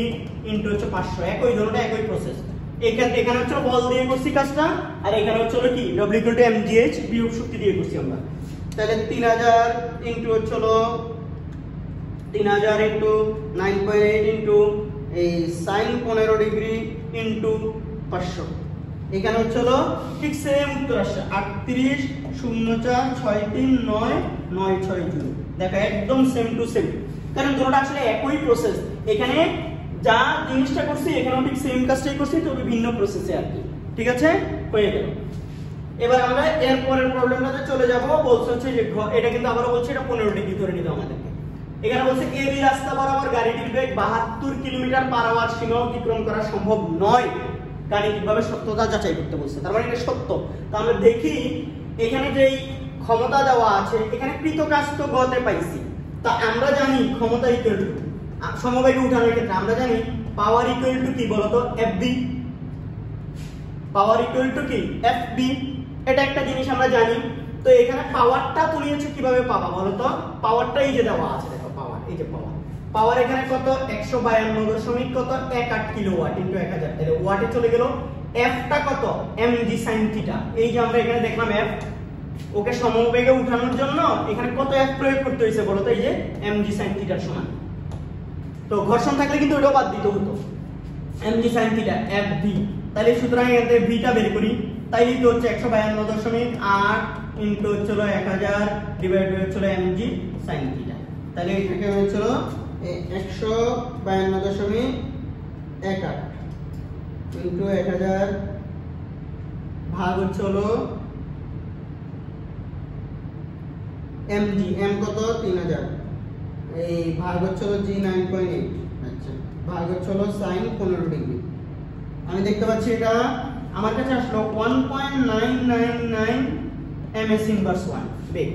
ইনটু হচ্ছে 500, একই ধরনের একই প্রসেস। এখানে হচ্ছে বল দিয়ে করছি কাজটা, আর এখানে হচ্ছে কি w mgh বিয়োগ শক্তি দিয়ে করছি আমরা। তাহলে 3000 ইনটু হচ্ছে 3000 ইনটু 9.8 ইনটু এই sin 15 ডিগ্রি ইনটু 500, এখানে হচ্ছে ঠিক সেম উত্তর আসছে 38.04639996 জুল। দেখো একদম সেম টু সেম, কারণ দুটোটা আসলে একই প্রসেস। এখানে যা জিনিসটা করছি এখানেও ঠিক সেম কাজটাই করছি, তবে ভিন্ন প্রসেসে আর কি, ঠিক আছে, হয়ে গেল। এবার আমরা এর পরের প্রবলেমটাতে চলে যাব। বলছে হচ্ছে যে এটা কিন্তু আবারও বলছে এটা 15 ডিগ্রি ধরে নিতে আমাদেরকে। এখানে বলছে এবি রাস্তা বরাবর গাড়িটির বেগ 72 কিলোমিটার/আওয়ার সীমা অতিক্রম করা সম্ভব নয়, গাণিতিকভাবে সত্যতা যাচাই করতে বলছে, তার মানে এটা সত্য। তো আমরা দেখি এখানে যেই ক্ষমতা দেওয়া আছে, এখানে কৃতকাজ তো গতে পাইছি, তা আমরা জানি ক্ষমতা ইকুয়াল টু সমবেগে উঠানোর ক্ষেত্রে আমরা জানি পাওয়ার ইকুয়াল টু কি বলতো, FB, পাওয়ার ইকুয়াল টু কি FB, এটা একটা জিনিস আমরা জানি। তো এখানে পাওয়ারটা তুমি হচ্ছে কিভাবে পাবা বলতো, পাওয়ারটা এই যে দেওয়া আছে, দেখো পাওয়ার, এই যে পাওয়ার এখানে কত 152.18 কিলোওয়াট ইনটু 1000, তাহলে ওয়াটে চলে গেল। F টা কত mg sin থিটা, এই যে আমরা এখানে দেখলাম F, ওকে সমবেগে উঠানোর জন্য এখানে কত F প্রয়োগ করতে হয়েছে বলতো, এই যে mg sin থিটার সমান। তো ঘর্ষণ থাকলে কিন্তু ওটাও বাদ দিতে হতো, mg sin থিটা FV, তাহলে সুতরাং এখান থেকে v টা বের করি, তাইলে তো হচ্ছে 152.8 ইনটু হচ্ছে 1000 ডিভাইড বাই হচ্ছে mg sin থিটা, তাহলে এটাকে হচ্ছে 152.18 ইনটু 1000 ভাগ হচ্ছে mg, m কত 3000, এই ভাগ হচ্ছে g 9.8, আচ্ছা ভাগ হচ্ছে sin 15 ডিগ্রি। আমি দেখতে পাচ্ছি এটা আমার কাছে আসলো 1.999 ms ইনভার্স 1 বেগ।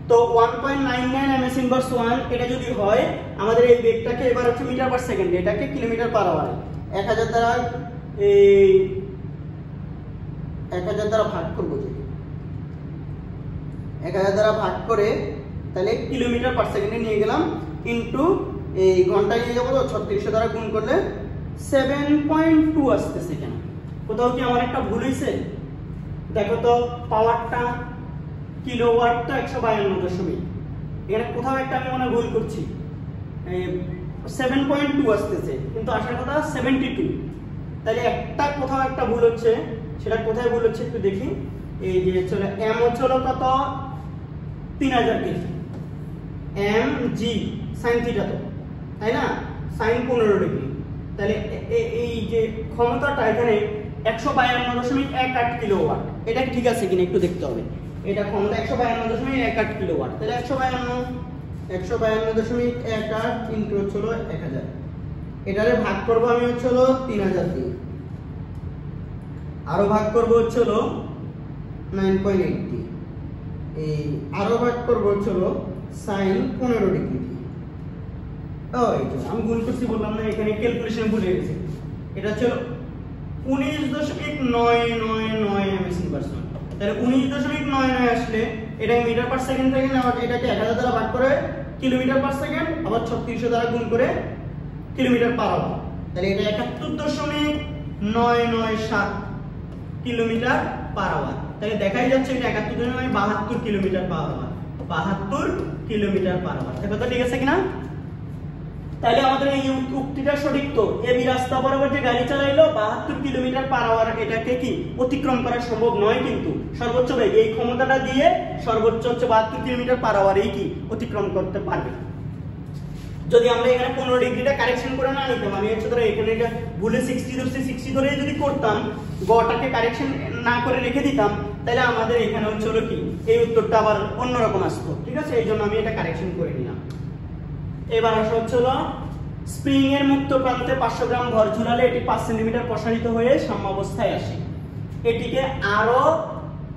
তো 1.99 ms ইনভার্স 1 এটা যদি হয়, আমাদের এই বেগটাকে এবার হচ্ছে মিটার পার সেকেন্ড, এটাকে কিলোমিটার পার আওয়ারে 1000 দ্বারা এই 1000 দ্বারা ভাগ করব, যদি 1000 দ্বারা ভাগ করে তাহলে কিলোমিটার পার সেকেন্ডে নিয়ে গেলাম, ইনটু এই ঘন্টায় নিয়ে যাবো, 3600 দ্বারা গুণ করলে 7.2 আসতেছে। কেন কোথাও কি আমার একটা ভুল হয়েছে? দেখো তো পাওয়ারটা কিলোওয়াট তো 152., এখানে কোথাও একটা আমি মনে ভুল করছি, 7.2 আসতেছে, কিন্তু আসার কথা 72। তাহলে একটা কোথাও একটা ভুল হচ্ছে, সেটা কোথায় ভুল হচ্ছে একটু দেখি। এই যে চলে এম হচ্ছে কত 3000 কেজি, এম জি সাইন থিটা তো, তাই না, সাইন 15 ডিগ্রি। তাহলে এই যে ক্ষমতাটা এখানে 152.18 কিলোওয়াট, এটা ঠিক আছে কিনা একটু দেখতে হবে। এটা ক্ষমতা 152.18 কিলোওয়াট, তাহলে 152.18 ইনটু হচ্ছে 1000। এটারে ভাগ করব আমি হচ্ছে 3000 দিয়ে, আরো ভাগ করব হচ্ছে 9.8 দিয়ে, এই আরো ভাগ করব হচ্ছে sin 15 ডিগ্রি দিয়ে। ওই তো আমি গুণ করছি বললাম না, এখানে ক্যালকুলেশন ভুলে গেছি। এটা হচ্ছে 19.999 এমএসি/। তাহলে 19.99 আসলে এটা মিটার পার সেকেন্ড থেকে না, এটাকে 1000 দ্বারা ভাগ করে কিলোমিটার পার সেকেন্ড, আবার 3600 দ্বারা গুণ করে কিলোমিটার পার আওয়ার। তাহলে এটা 71.997 কিলোমিটার পার আওয়ার। তাহলে দেখাই যাচ্ছে এটা 71.72 kilometre per hour, 72 kilometre per hour. এটা তো ঠিক আছে কিনা? তাহলে আমাদের এই উক্তিটা সঠিক তো, এবি রাস্তা বরাবর যে গাড়ি চালাইলো 72 কিলোমিটার পার আওয়ার, এটাকে কি অতিক্রম করা সম্ভব নয়, কিন্তু সর্বোচ্চ বেগ এই ক্ষমতাটা দিয়ে সর্বোচ্চ হচ্ছে 72 কিলোমিটার পার আওয়ার এই কি অতিক্রম করতে পারবে। যদি আমরা এখানে 15 ডিগ্রিটা কারেকশন করে না নিতাম, আমি হচ্ছে ধরো এখানে এটা ভুলে 60 ধরছি, 60 ধরে যদি করতাম, গটাকে কারেকশন না করে রেখে দিতাম, তাহলে আমাদের এখানে হচ্ছে কি এই উত্তরটা আবার অন্যরকম আসতো। ঠিক আছে, এই জন্য আমি এটা কারেকশন করে নিলাম। এবার আসা হচ্ছে স্প্রিং এর মুক্ত প্রান্তে 500 গ্রাম ভর ঝুলালে এটি 5 সেন্টিমিটার প্রসারিত হয়ে সাম্যাবস্থায় আসে। এটিকে আরো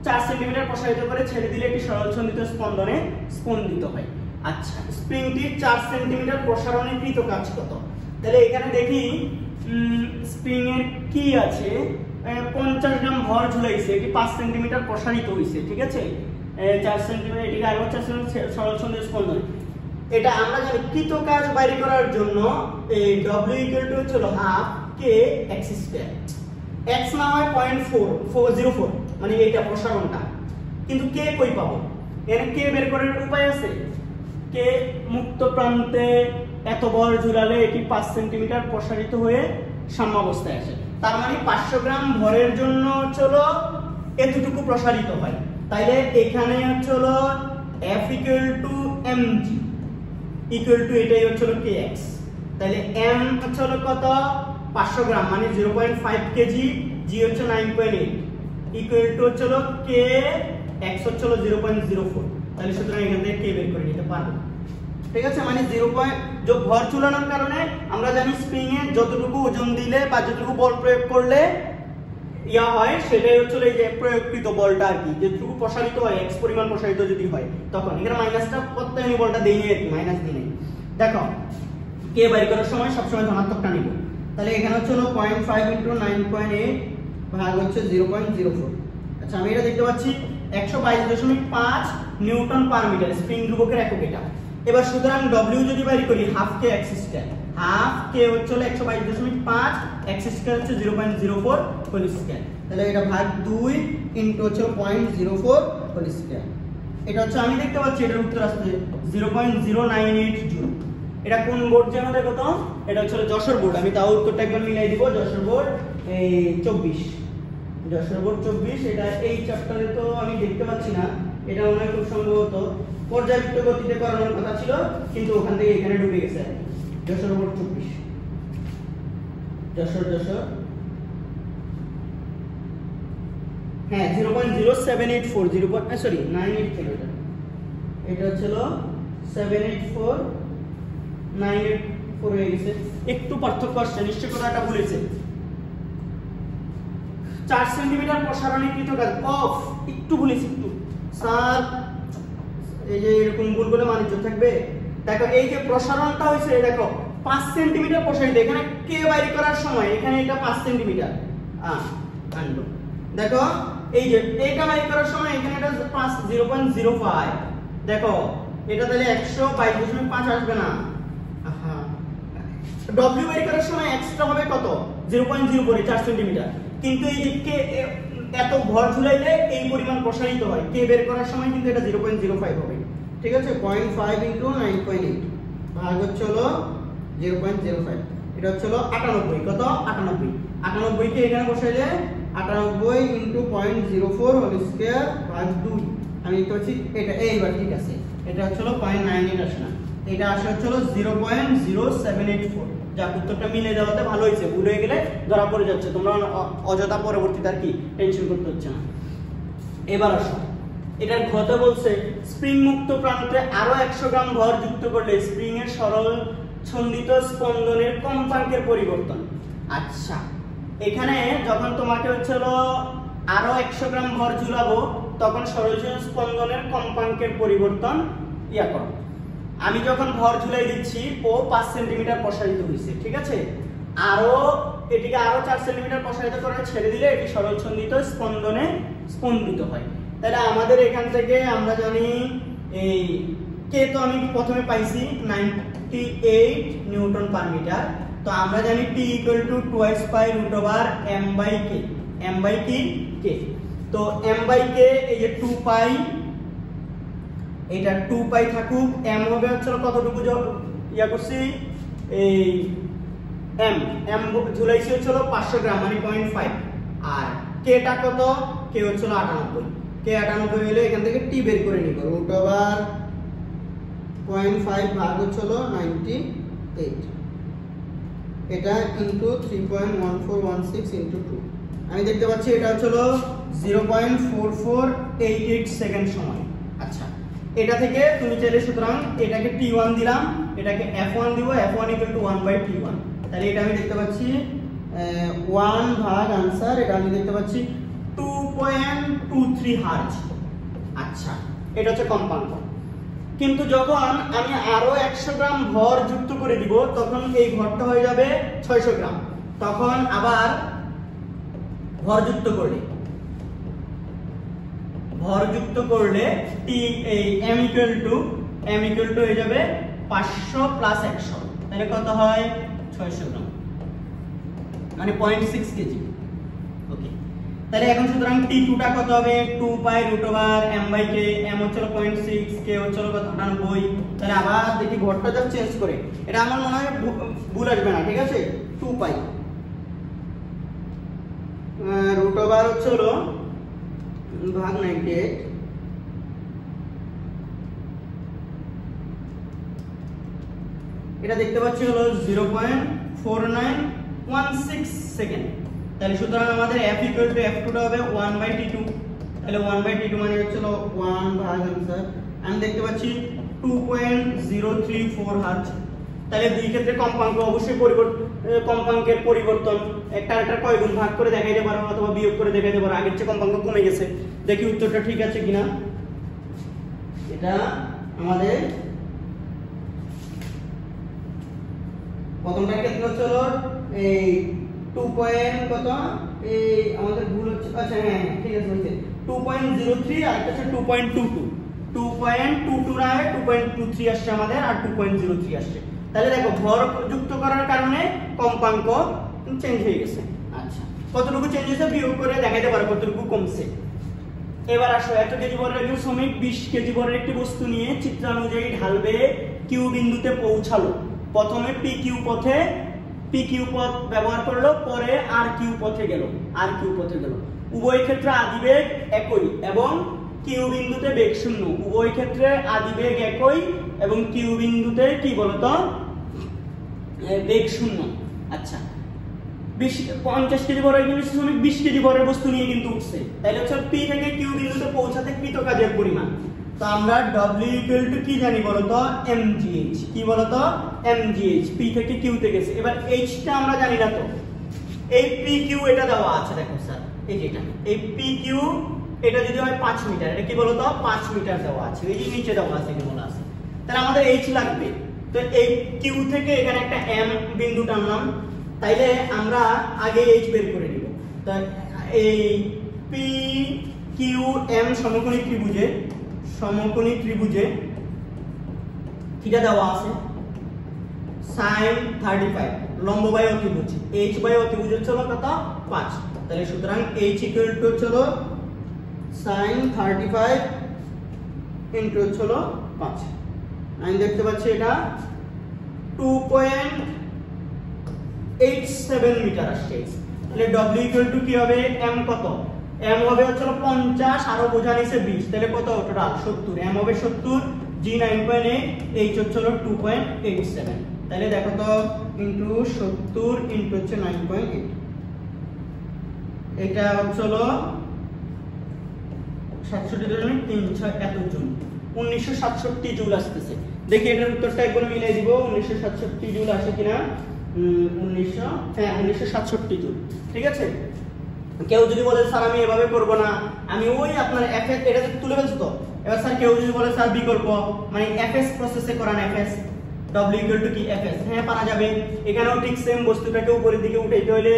4 সেন্টিমিটার প্রসারিত করে ছেড়ে দিলে এটি সরলছন্দিত স্পন্দনে স্পন্দিত হয়। আচ্ছা, স্প্রিংটি 4 সেন্টিমিটার প্রসারণে কৃত কাজ কত? তাহলে এখানে দেখি স্প্রিং এর কি আছে, 50 গ্রাম ভর ঝুলাইছে, এটি 5 সেন্টিমিটার প্রসারিত হইছে। ঠিক আছে, 4 সেন্টিমিটার, এটিকে আরো 4 সেন্টিমিটার সরলছন্দিত স্পন্দনে। এটা আমরা জানি কৃত কাজ বাইরে করার জন্য এই W হচ্ছে হাফ কে এক্স স্কয়ার, এক্স না হয় 0.404, মানে এইটা প্রসারণটা, কিন্তু কে কই পাবো? এখানে কে বের করার উপায় আছে? কে মুক্ত প্রান্তে এত ভর ঝুলালে এটি 5 সেন্টিমিটার প্রসারিত হয়ে সাম্যাবস্থায় আসে, তার মানে 500 গ্রাম ভরের জন্য হচ্ছে এতটুকু প্রসারিত হয়। তাইলে এখানে হচ্ছে F = mg ইকুয়াল টু এটাই হচ্ছে kx। তাহলে m হচ্ছে কত? 500 গ্রাম, মানে 0.5 কেজি, g হচ্ছে 9.8, ইকুয়াল টু হচ্ছে k, x হচ্ছে 0.04। তাহলে সুতরাং এখান থেকে k বের করে নিতে পারবো। ঠিক আছে, মানে 0. যোগ ভর ঝুলানোর কারণে আমরা জানি স্প্রিং এ যতটুকু ওজন দিলে বা যতটুকু বল প্রয়োগ করলে ইয়া হয়, সেটাই হচ্ছে এই যে প্রয়োগকৃত বলটা আর কি, যেটুকু প্রসারিত হয় x পরিমাণ প্রসারিত যদি হয় তখন। এখানে মাইনাসটা করতে আমি বলটা দেই নাই আর কি, মাইনাস দিই নাই। দেখো কে বাইর করার সময় সব সময় ধনাত্মকটা নিব। তাহলে এখানে হচ্ছে 0.5 * 9.8 ভাগ হচ্ছে 0.04। আচ্ছা, আমি এটা দেখতে পাচ্ছি 122.5 নিউটন পার মিটার, স্প্রিং ধ্রুবকের একক এটা। এবার সুতরাং W যদি বাইর করি হাফ কে এক্স স্কয়ার, হাফ কে হচ্ছে 122.5, এক্স স্কয়ার হচ্ছে 0.04 হোল স্কয়ার। তাহলে এটা ভাগ 2 ইনটু হচ্ছে 0.04 হোল স্কয়ার। এটা হচ্ছে আমি দেখতে পাচ্ছি এটার উত্তর আসছে 0.098 জুল। এটা কোন বোর্ড যেন দেখো তো? এটা হচ্ছে যশোর বোর্ড। আমি তাও উত্তরটা একবার মিলাই দিব। যশোর বোর্ড এই 24, যশোর বোর্ড 24। এটা এই চ্যাপ্টারে তো আমি দেখতে পাচ্ছি না, এটা মনে হয় খুব সম্ভবত পর্যায়বৃত্ত গতিতে করানোর কথা ছিল, কিন্তু ওখান থেকে এখানে ঢুকে গেছে। যশোর বোর্ড 24, যশোর হ্যাঁ 0.0784, 984। এটা হচ্ছে 784, 984 হয়ে গেছে। একটু পার্থক্য আসছে, নিশ্চয় কথাটা বলেছে। 4 সেন্টিমিটার প্রসারণে কৃত কাজ অফ, একটু বলেছি একটু স্যার, এই যে এরকম গুলগুলো মানিজ্য থাকবে। দেখো এই যে প্রসারণটা হয়েছে, দেখো 5 সেন্টিমিটার প্রসারিত, এখানে কে বাইরে করার সময় এখানে এটা 5 সেন্টিমিটার আনলো। দেখো এই যে এটা বাইরে করার সময় এখানে এটা 0.05, দেখো এটা তাহলে 122.5 আসবে না। W বাইরে করার সময় এক্সট্রা হবে কত? 0.04, 4 সেন্টিমিটার। কিন্তু এই যে কে এত ভর ঝুলাইলে এই পরিমাণ প্রসারিত হয়, কে বের করার সময় কিন্তু এটা 0.05 হবে। ঠিক আছে, 0.5 * 9.8 ভাগ হচ্ছে 0.05, এটা হচ্ছে 98, কত 98, 98 কে এখানে বসাইলে 98 ইনটু 0.04 হোল স্কয়ার ভাগ 2, আমি লিখতে পাচ্ছি এটা এইবার ঠিক আছে, এটা হচ্ছে 0.98 আসে না, এটা আসে হচ্ছে 0.0784। যাক, উত্তরটা মিলে যাওয়াতে ভালো হয়েছে, ভুল হয়ে গেলে ধরা পড়ে যাচ্ছে, তোমরা অযথা পরবর্তীতে আর কি টেনশন করতে হচ্ছে না। এবার আসো, এটার ঘতে বলছে স্প্রিং মুক্ত প্রান্তে আরো 100 গ্রাম ভর যুক্ত করলে স্প্রিং এর সরল ছন্দিত স্পন্দনের কম্পাঙ্কের পরিবর্তন। আচ্ছা, এখানে যখন তোমাকে হচ্ছে আরো 100 গ্রাম ভর ঝুলাবো তখন সরল স্পন্দনের কম্পাঙ্কের পরিবর্তন করো। আমি যখন ভর ঝুলাই দিচ্ছি ও 5 সেন্টিমিটার প্রসারিত হয়েছে, ঠিক আছে, আরো এটিকে আরো 4 সেন্টিমিটার প্রসারিত করে ছেড়ে দিলে এটি সরল ছন্দিত স্পন্দনে স্পন্দিত হয়। তাহলে আমাদের এখান থেকে আমরা জানি এই কে তো আমি প্রথমে পাইছি 98 নিউটন পার মিটার, তো আমরা জানি t = twice pi root over m by k, m by k, তো m by k এই যে 2 পাই, এটা 2 পাই থাকুক, m হবে হচ্ছে কতটুকু করছি এই m ঝুলাইছি হচ্ছে 500 গ্রাম মানে 0.5, আর k টা কত, k হচ্ছে 98, k 98 হলে এখান থেকে t বের করে নিব, root over 0.5 ভাগ হচ্ছে 98, এটা ইনটু 3.1416 ইনটু 2, আমি দেখতে পাচ্ছি এটা হচ্ছে 0.4488 সেকেন্ড সময়। আচ্ছা, এটা থেকে তুমি চাইলে সুতরাং এটাকে t1 দিলাম, এটাকে f1 দিব, f1 = 1/t1, তাহলে এটা আমি দেখতে পাচ্ছি 1 ভাগ आंसर, এটা আমি দেখতে পাচ্ছি 2.23 হার্জ। আচ্ছা, এটা হচ্ছে কম্পাঙ্ক। কিন্তু যখন আমি আরো 100 গ্রাম ভর যুক্ত করে দিব তখন এই ভরটা হয়ে যাবে 600 গ্রাম, তখন আবার ভর যুক্ত করলে t এই m = হয়ে যাবে 500 + 100, তাহলে কত হয় 600 গ্রাম মানে 0.6 কেজি। ওকে, তাহলে এখন সুতরাং t2 টা কত হবে, 2 পাই root over m by k, m হচ্ছে 0.6, k হচ্ছে কত 98, তাহলে আবার দেখি ভরটা যা চেঞ্জ করে, এটা আমার মনে হয় ভুল আসবে না, ঠিক আছে, 2 পাই root over হচ্ছে ভাগ 98, এটা দেখতে পাচ্ছি 0.4916 সেকেন্ড। তাহলে সুতরাং আমাদের f = f2 টা হবে 1/t2, তাহলে 1/t2 মানে হচ্ছে 1 ভাগ आंसर, আমি দেখতে পাচ্ছি 2.034 হার্জ। তাহলে দুই ক্ষেত্রে কম্পাঙ্ক অবশ্যই কম্পাঙ্কের পরিবর্তন একটা কয় গুণ ভাগ করে দেখাইতে পারো অথবা বিয়োগ করে দেখাইতে পারো, আগের চেয়ে কম্পাঙ্ক কমে গেছে, দেখি উত্তরটা ঠিক আছে কিনা। এটা আমাদের প্রথমটার ক্ষেত্রে হচ্ছে এই 2 পয়েন্ট কত, এই আমাদের ভুল হচ্ছে, আচ্ছা হ্যাঁ ঠিক আছে হচ্ছে 2.03 আর একটা হচ্ছে 2.22 রায় 2.23 আসছে আমাদের, আর 2.03 আসছে। তাহলে দেখো ভর যুক্ত করার কারণে কম্পাঙ্ক চেঞ্জ হয়ে গেছে। আচ্ছা, কতটুকু চেঞ্জ হয়েছে বিয়োগ করে দেখাইতে পারো কতটুকু কমছে। এবার আসো, 1 কেজি ভরের একজন শ্রমিক 20 কেজি ভরের একটি বস্তু নিয়ে চিত্রানুযায়ী ঢালবে কিউ বিন্দুতে পৌঁছালো। প্রথমে পি কিউ পথ ব্যবহার করলো, পরে আর কিউ পথে গেল। উভয় ক্ষেত্রে আদিবেগ একই এবং কিউ বিন্দুতে বেগ শূন্য। উভয় ক্ষেত্রে আদিবেগ একই এবং কিউ বিন্দুতে কি বলতো বেগ শূন্য। আচ্ছা, 50 কেজি ভরের একজন শ্রমিক 20 কেজি ভরের বস্তু নিয়ে কিন্তু উঠছে, তাহলে হচ্ছে পি থেকে কিউ বিন্দুতে পৌঁছাতে কৃত কাজের পরিমাণ। তো আমরা W = কি জানি বলতো mgh, কি বলতো mgh, পি থেকে কিউ তে গেছে। এবার h টা আমরা জানি না, তো এই পি কিউ এটা দেওয়া আছে, দেখো স্যার এই যেটা এই পি কিউ এটা যদি হয় 5 মিটার, এটা কি বলতো 5 মিটার দেওয়া আছে, এই যে নিচে দেওয়া আছে এটা বলা আছে, তাহলে আমাদের h লাগবে। তো এই কিউ থেকে এখানে একটা m বিন্দু টানলাম, তাইলে আমরা আগে h বের করে নিব। তো এই পি কিউ এম সমকোণী ত্রিভুজে থিটা দেওয়া আছে sin 35, লম্ব বাই অতিভুজ, h বাই অতিভুজ হচ্ছে কত 5, তাহলে সুতরাং h = হচ্ছে sin 35 ইনটু হচ্ছে 5। আমি দেখতে পাচ্ছি এটা 2.87 মিটার আসছে। তাহলে w ইকুয়াল টু কি হবে, m কত, m হবে হচ্ছে 50 আর বোঝা নিছে 20, তাহলে কত টোটাল 70, m হবে 70, g 9.8, h হচ্ছে 2.87। তাহলে দেখো তো ইনটু 70 ইনটু হচ্ছে 9.8, এটা হচ্ছে 67.36 এত জুল, 1967 জুল আসতেছে। দেখি এটার উত্তরটা একবার মিলাই দিব, 1967 জুল আসে কিনা। 1967 জুল, ঠিক আছে। কেউ যদি বলে স্যার আমি এভাবে করব না, আমি ওই আপনার এফএস এটা তুলে ফেলছো তো, এবার স্যার কেউ যদি বলে স্যার বিকল্প মানে এফএস প্রসেসে করান, এফএস w ইকুয়াল টু কি এফএস, হ্যাঁ পারা যাবে। এখানেও ঠিক সেম বস্তুটাকে উপরের দিকে উঠাইতে হলে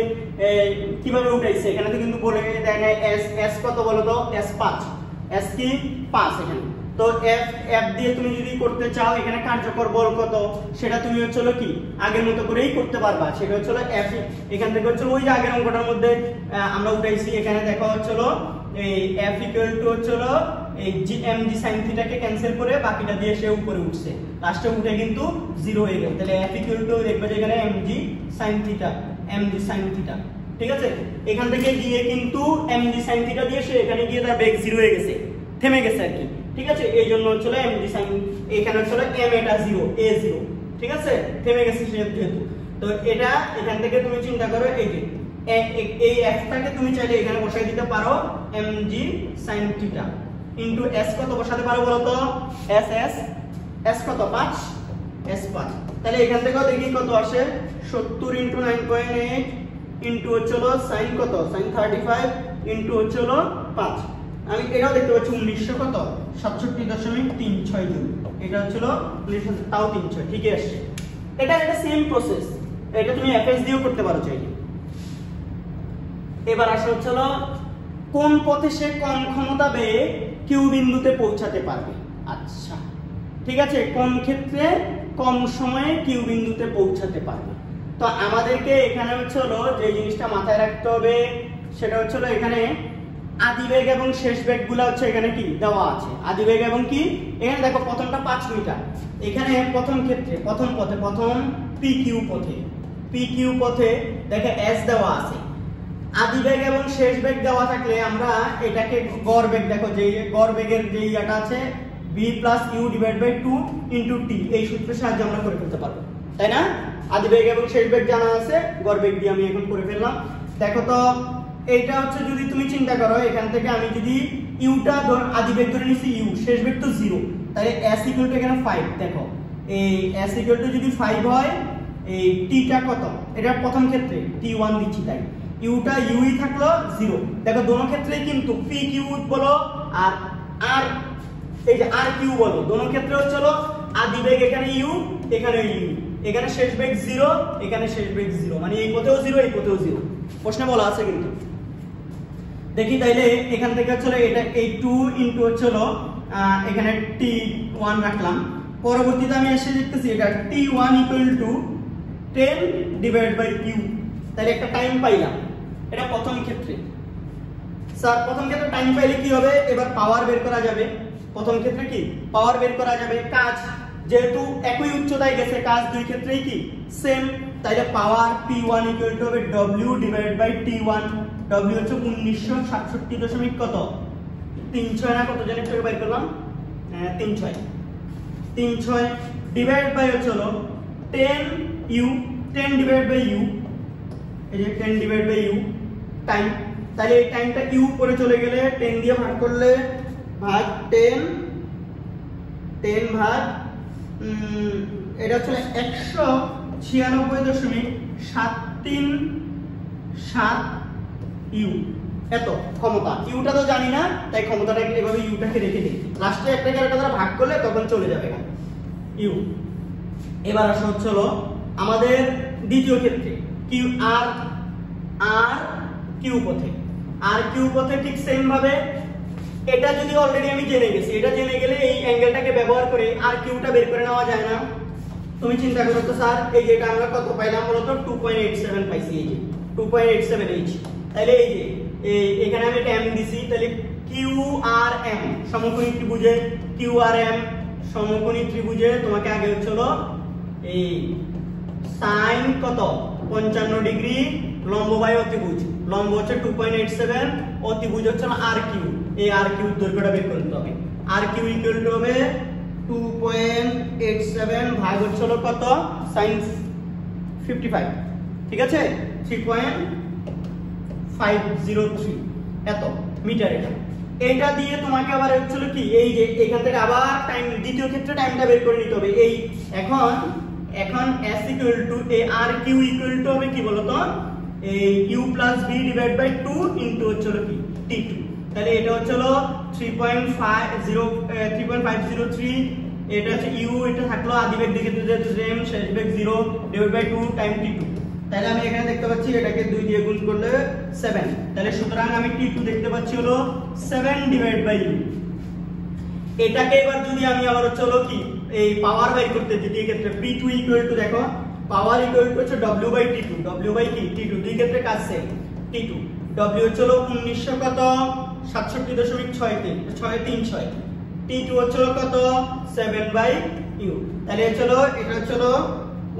কিভাবে উঠাইছে, এখানে তো কিন্তু বলে দেয় না এস, এস কত বলো তো, এস 5, এস কি 5 এখানে। তো এফ, এফ দিয়ে তুমি যদি করতে চাও এখানে কার্যকর বল কত, সেটা তুমি হচ্ছে কি আগের মতো করেই করতে পারবা, সেটা হচ্ছে এফ। এখান থেকে হচ্ছে ওই যে আগের অঙ্কটার মধ্যে আমরা উঠাইছি, এখানে দেখো হচ্ছে এই এফ ইকুয়াল টু হচ্ছে এই জি এম জি সাইন থিটাকে ক্যান্সেল করে বাকিটা দিয়ে সে উপরে উঠছে, লাস্টে উঠে কিন্তু 0 হয়ে গেল। তাহলে এফ ইকুয়াল টু দেখবে যে এখানে এম জি সাইন থিটা, এম জি সাইন থিটা, ঠিক আছে। এখান থেকে গিয়ে কিন্তু এম জি সাইন থিটা দিয়ে সে এখানে গিয়ে তার বেগ 0 হয়ে গেছে, থেমে গেছে আর কি, ঠিক আছে। এই জন্য হচ্ছে এম জি সাইন, এখানে হচ্ছে এম এটা 0, এ 0, ঠিক আছে, থেমে গেছে যেহেতু। তো এটা এখান থেকে তুমি চিন্তা করো, এই এফটাকে তুমি চাইলে এখানে বসাই দিতে পারো mg sin theta into s কত বসাতে পারো বলো তো, s s s কত 5, s 5। তাহলে এখান থেকেও দেখি কত আসে, 70 ইনটু 9.8 ইনটু হচ্ছে sin কত, sin 35 ইনটু হচ্ছে 5। আমি এটাও দেখতে পাচ্ছি 1900 কত 67.36 জুল, এটা হচ্ছে 1900 তাও 300, ঠিকই আসছে। এটা একটা সেম প্রসেস, এটা তুমি এফএস দিয়েও করতে পারো চাইলে। এবার আসে হচ্ছে কোন পথে সে কম ক্ষমতা বেয়ে কিউ বিন্দুতে পৌঁছাতে পারবে। আচ্ছা ঠিক আছে, কোন ক্ষেত্রে কম সময়ে কিউ বিন্দুতে পৌঁছাতে পারবে। তো আমাদেরকে এখানে হচ্ছে যে জিনিসটা মাথায় রাখতে হবে সেটা হচ্ছে এখানে আদিবেগ এবং শেষ বেগগুলো হচ্ছে এখানে কি দেওয়া আছে, আদিবেগ এবং কি, এখানে দেখো প্রথমটা 5 মিটার, এখানে প্রথম ক্ষেত্রে প্রথম পথে প্রথম পি কিউ পথে দেখে এস দেওয়া আছে। আদিবেগ এবং শেষ বেগ দেওয়া থাকলে আমরা এটাকে গড় বেগ, দেখো যে গড় বেগের যে ইয়াটা আছে v plus u divide by 2 into t, এই সূত্রের সাহায্যে আমরা করে ফেলতে পারবো, তাই না। আদিবেগ এবং শেষ বেগ জানা আছে, গড় বেগ দিয়ে আমি এখন করে ফেললাম। দেখো তো এইটা হচ্ছে যদি তুমি চিন্তা করো এখান থেকে আমি যদি ইউটা আদিবেগ ধরে নিছি ইউ, শেষ বেগ তো 0, তাহলে s ইকুয়াল টু এখানে 5। দেখো এই s ইকুয়াল টু যদি 5 হয়, এই টিটা কত, এটা প্রথম ক্ষেত্রে t1 দিচ্ছি, তাই ইউটা ইউই থাকলো 0। দেখো দোনো ক্ষেত্রেই কিন্তু পি কিউ বলো আর আর এই যে আর কিউ বলো, দোনো ক্ষেত্রে হচ্ছে আদিবেগ এখানে ইউ, এখানে ইউ, এখানে শেষ বেগ 0, এখানে শেষ বেগ 0, মানে এই পথেও 0, এই পথেও 0, প্রশ্নে বলা আছে কিন্তু। দেখি তাইলে এখান থেকে হচ্ছে এটা এই 2 ইনটু হচ্ছে এখানে t1 রাখলাম, পরবর্তীতে আমি এসে দেখতেছি এটা t1 equal to 10 divide by q, তাহলে একটা টাইম পাইলাম। এটা প্রথম ক্ষেত্রে স্যার, প্রথম ক্ষেত্রে টাইম পাইলে কি হবে, এবার পাওয়ার বের করা যাবে। প্রথম ক্ষেত্রে কি পাওয়ার বের করা যাবে, কাজ যেহেতু একই উচ্চতায় গেছে, কাজ দুই ক্ষেত্রেই কি সেম, তাইলে পাওয়ার p1 ইকুয়াল টু হবে w divide by t1, w হচ্ছে 1967 কত 36 না কত জানি বের করলাম, 36 ডিভাইড বাই হচ্ছে 10 u, 10 ডিভাইড বাই u, এই যে 10 ডিভাইড বাই u টাইম, তাহলে এই টাইমটা u পরে চলে গেলে 10 দিয়ে ভাগ করলে ভাগ 10 ভাগ এটা হচ্ছে 196.737 ইউ, এত ক্ষমতা। ইউটা তো জানি না, তাই ক্ষমতাটা এভাবে ইউটাকে রেখে দিই, লাস্টে একটাকে আরেকটা দ্বারা ভাগ করলে তখন চলে যাবে ইউ। এবার আসা হচ্ছে আমাদের দ্বিতীয় ক্ষেত্রে কিউ আর কিউ পথে ঠিক সেম ভাবে, এটা যদি অলরেডি আমি জেনে গেছি, এটা জেনে গেলে এই অ্যাঙ্গেলটাকে ব্যবহার করে আর কিউটা বের করে নেওয়া যায় না। তুমি চিন্তা করো তো স্যার, এই যে এটা আমরা কত পাইলাম বলতো 2.87 পাইছি, এই যে 2.87h, তাহলে এই যে এখানে আমি এটা m দিছি, তাহলে কিউ আর এম সমকোণী ত্রিভুজে, কিউ আর এম সমকোণী ত্রিভুজে তোমাকে আগে হচ্ছিল এই সাইন কত 55 ডিগ্রি লম্ব বাই অতিভুজ, লম্ব হচ্ছে 2.87, অতিভুজ হচ্ছে আর কিউ, এই আর কিউ দৈর্ঘ্যটা বের করতে হবে। আর কিউ ইকুয়াল টু হবে 2.87 ভাগ হচ্ছে কত sin 55, ঠিক আছে 3.503 এত মিটার। এটা দিয়ে তোমাকে আবার হচ্ছিল কি এই যে এখান থেকে আবার টাইম দ্বিতীয় ক্ষেত্রে টাইমটা বের করে নিতে হবে। এই এখন s ইকুয়াল টু এই আর কিউ ইকুয়াল টু হবে কি বলতো এই u plus v divide by 2 into হচ্ছিল কি t2। তাহলে এটা হচ্ছিল 3.503, এটা হচ্ছে u, এটা থাকলো আদি বেগ দিকে সেম, শেষ বেগ 0 ডিভাইড বাই 2 টাইম t2। তাহলে আমি এখানে দেখতে পাচ্ছি এটাকে 2 দিয়ে গুণ করলে 7, তাহলে সুতরাং আমি t2 দেখতে পাচ্ছি হলো 7 ডিভাইড বাই u। এটাকে এবার যদি আমি আবার চলো কি এই পাওয়ার বের করতে যদি এই ক্ষেত্রে p2 ইকুয়াল টু দেখো পাওয়ার ইকুয়াল টু হচ্ছে w by t2, w by কি t2, দুই ক্ষেত্রে কাজ সেম, t2 w হচ্ছে 1900 কত 67.636, t2 হচ্ছে কত 7 বাই u। তাহলে চলো এটা হচ্ছে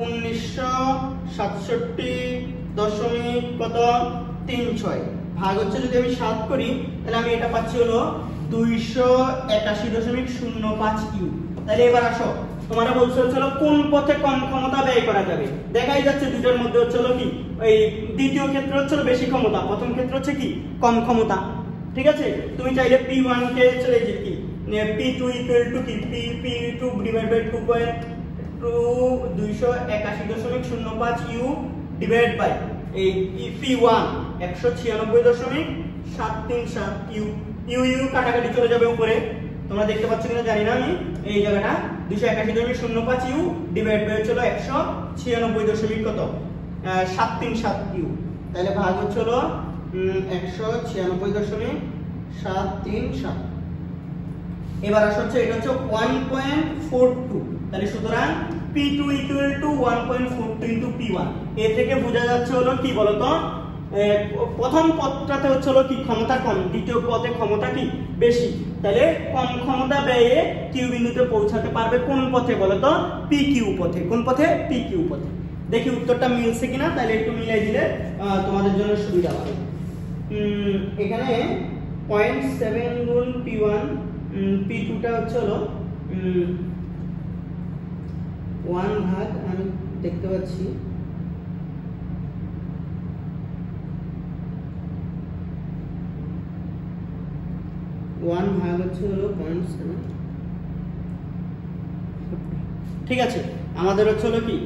1967.36 ভাগ হচ্ছে যদি আমি 7 করি তাহলে আমি এটা পাচ্ছি হলো 281.05 ইউ। তাহলে এবার আসো তোমরা বলছো হলো কোন পথে কম ক্ষমতা ব্যয় করা যাবে। দেখাই যাচ্ছে দুটোর মধ্যে হচ্ছে কি এই দ্বিতীয় ক্ষেত্রে হচ্ছে বেশি ক্ষমতা, প্রথম ক্ষেত্রে হচ্ছে কি কম ক্ষমতা, ঠিক আছে। তুমি চাইলে p1 কে চলে যে কি p2 ইকুয়াল টু কি p2 divide by 281.05 u divide by এই p1 196.737 ইউ, ইউ ইউ কাটাকাটি চলে যাবে উপরে, তোমরা দেখতে পাচ্ছ কিনা জানি না আমি, এই জায়গাটা 281.05 ইউ ডিভাইড বাই হলো 196.737 ইউ। তাহলে ভাগ হচ্ছে 196.737। এবার আসছে এটা হচ্ছে 1.42, তাহলে সুতরাং p2 equal two 1.42 into p1। এ থেকে বোঝা যাচ্ছে হলো কি বলতো প্রথম পদটাতে হচ্ছে কি ক্ষমতা কম, দ্বিতীয় পদে ক্ষমতা কি বেশি। তাহলে কম ক্ষমতা ব্যয়ে কিউ বিন্দুতে পৌঁছাতে পারবে কোন পথে বলতো পি কিউ পথে। কোন পথে পি কিউ পথে। দেখি উত্তরটা মিলছে কিনা, তাহলে একটু মিলাই দিলে তোমাদের জন্য সুবিধা হবে। এখানে 0.7 গুণ p1, p2 টা হচ্ছে হলো 1 ভাগ আমি দেখতে পাচ্ছি 1 ভাগ হচ্ছে হলো 0.7, ঠিক আছে। আমাদের হচ্ছে হলো কি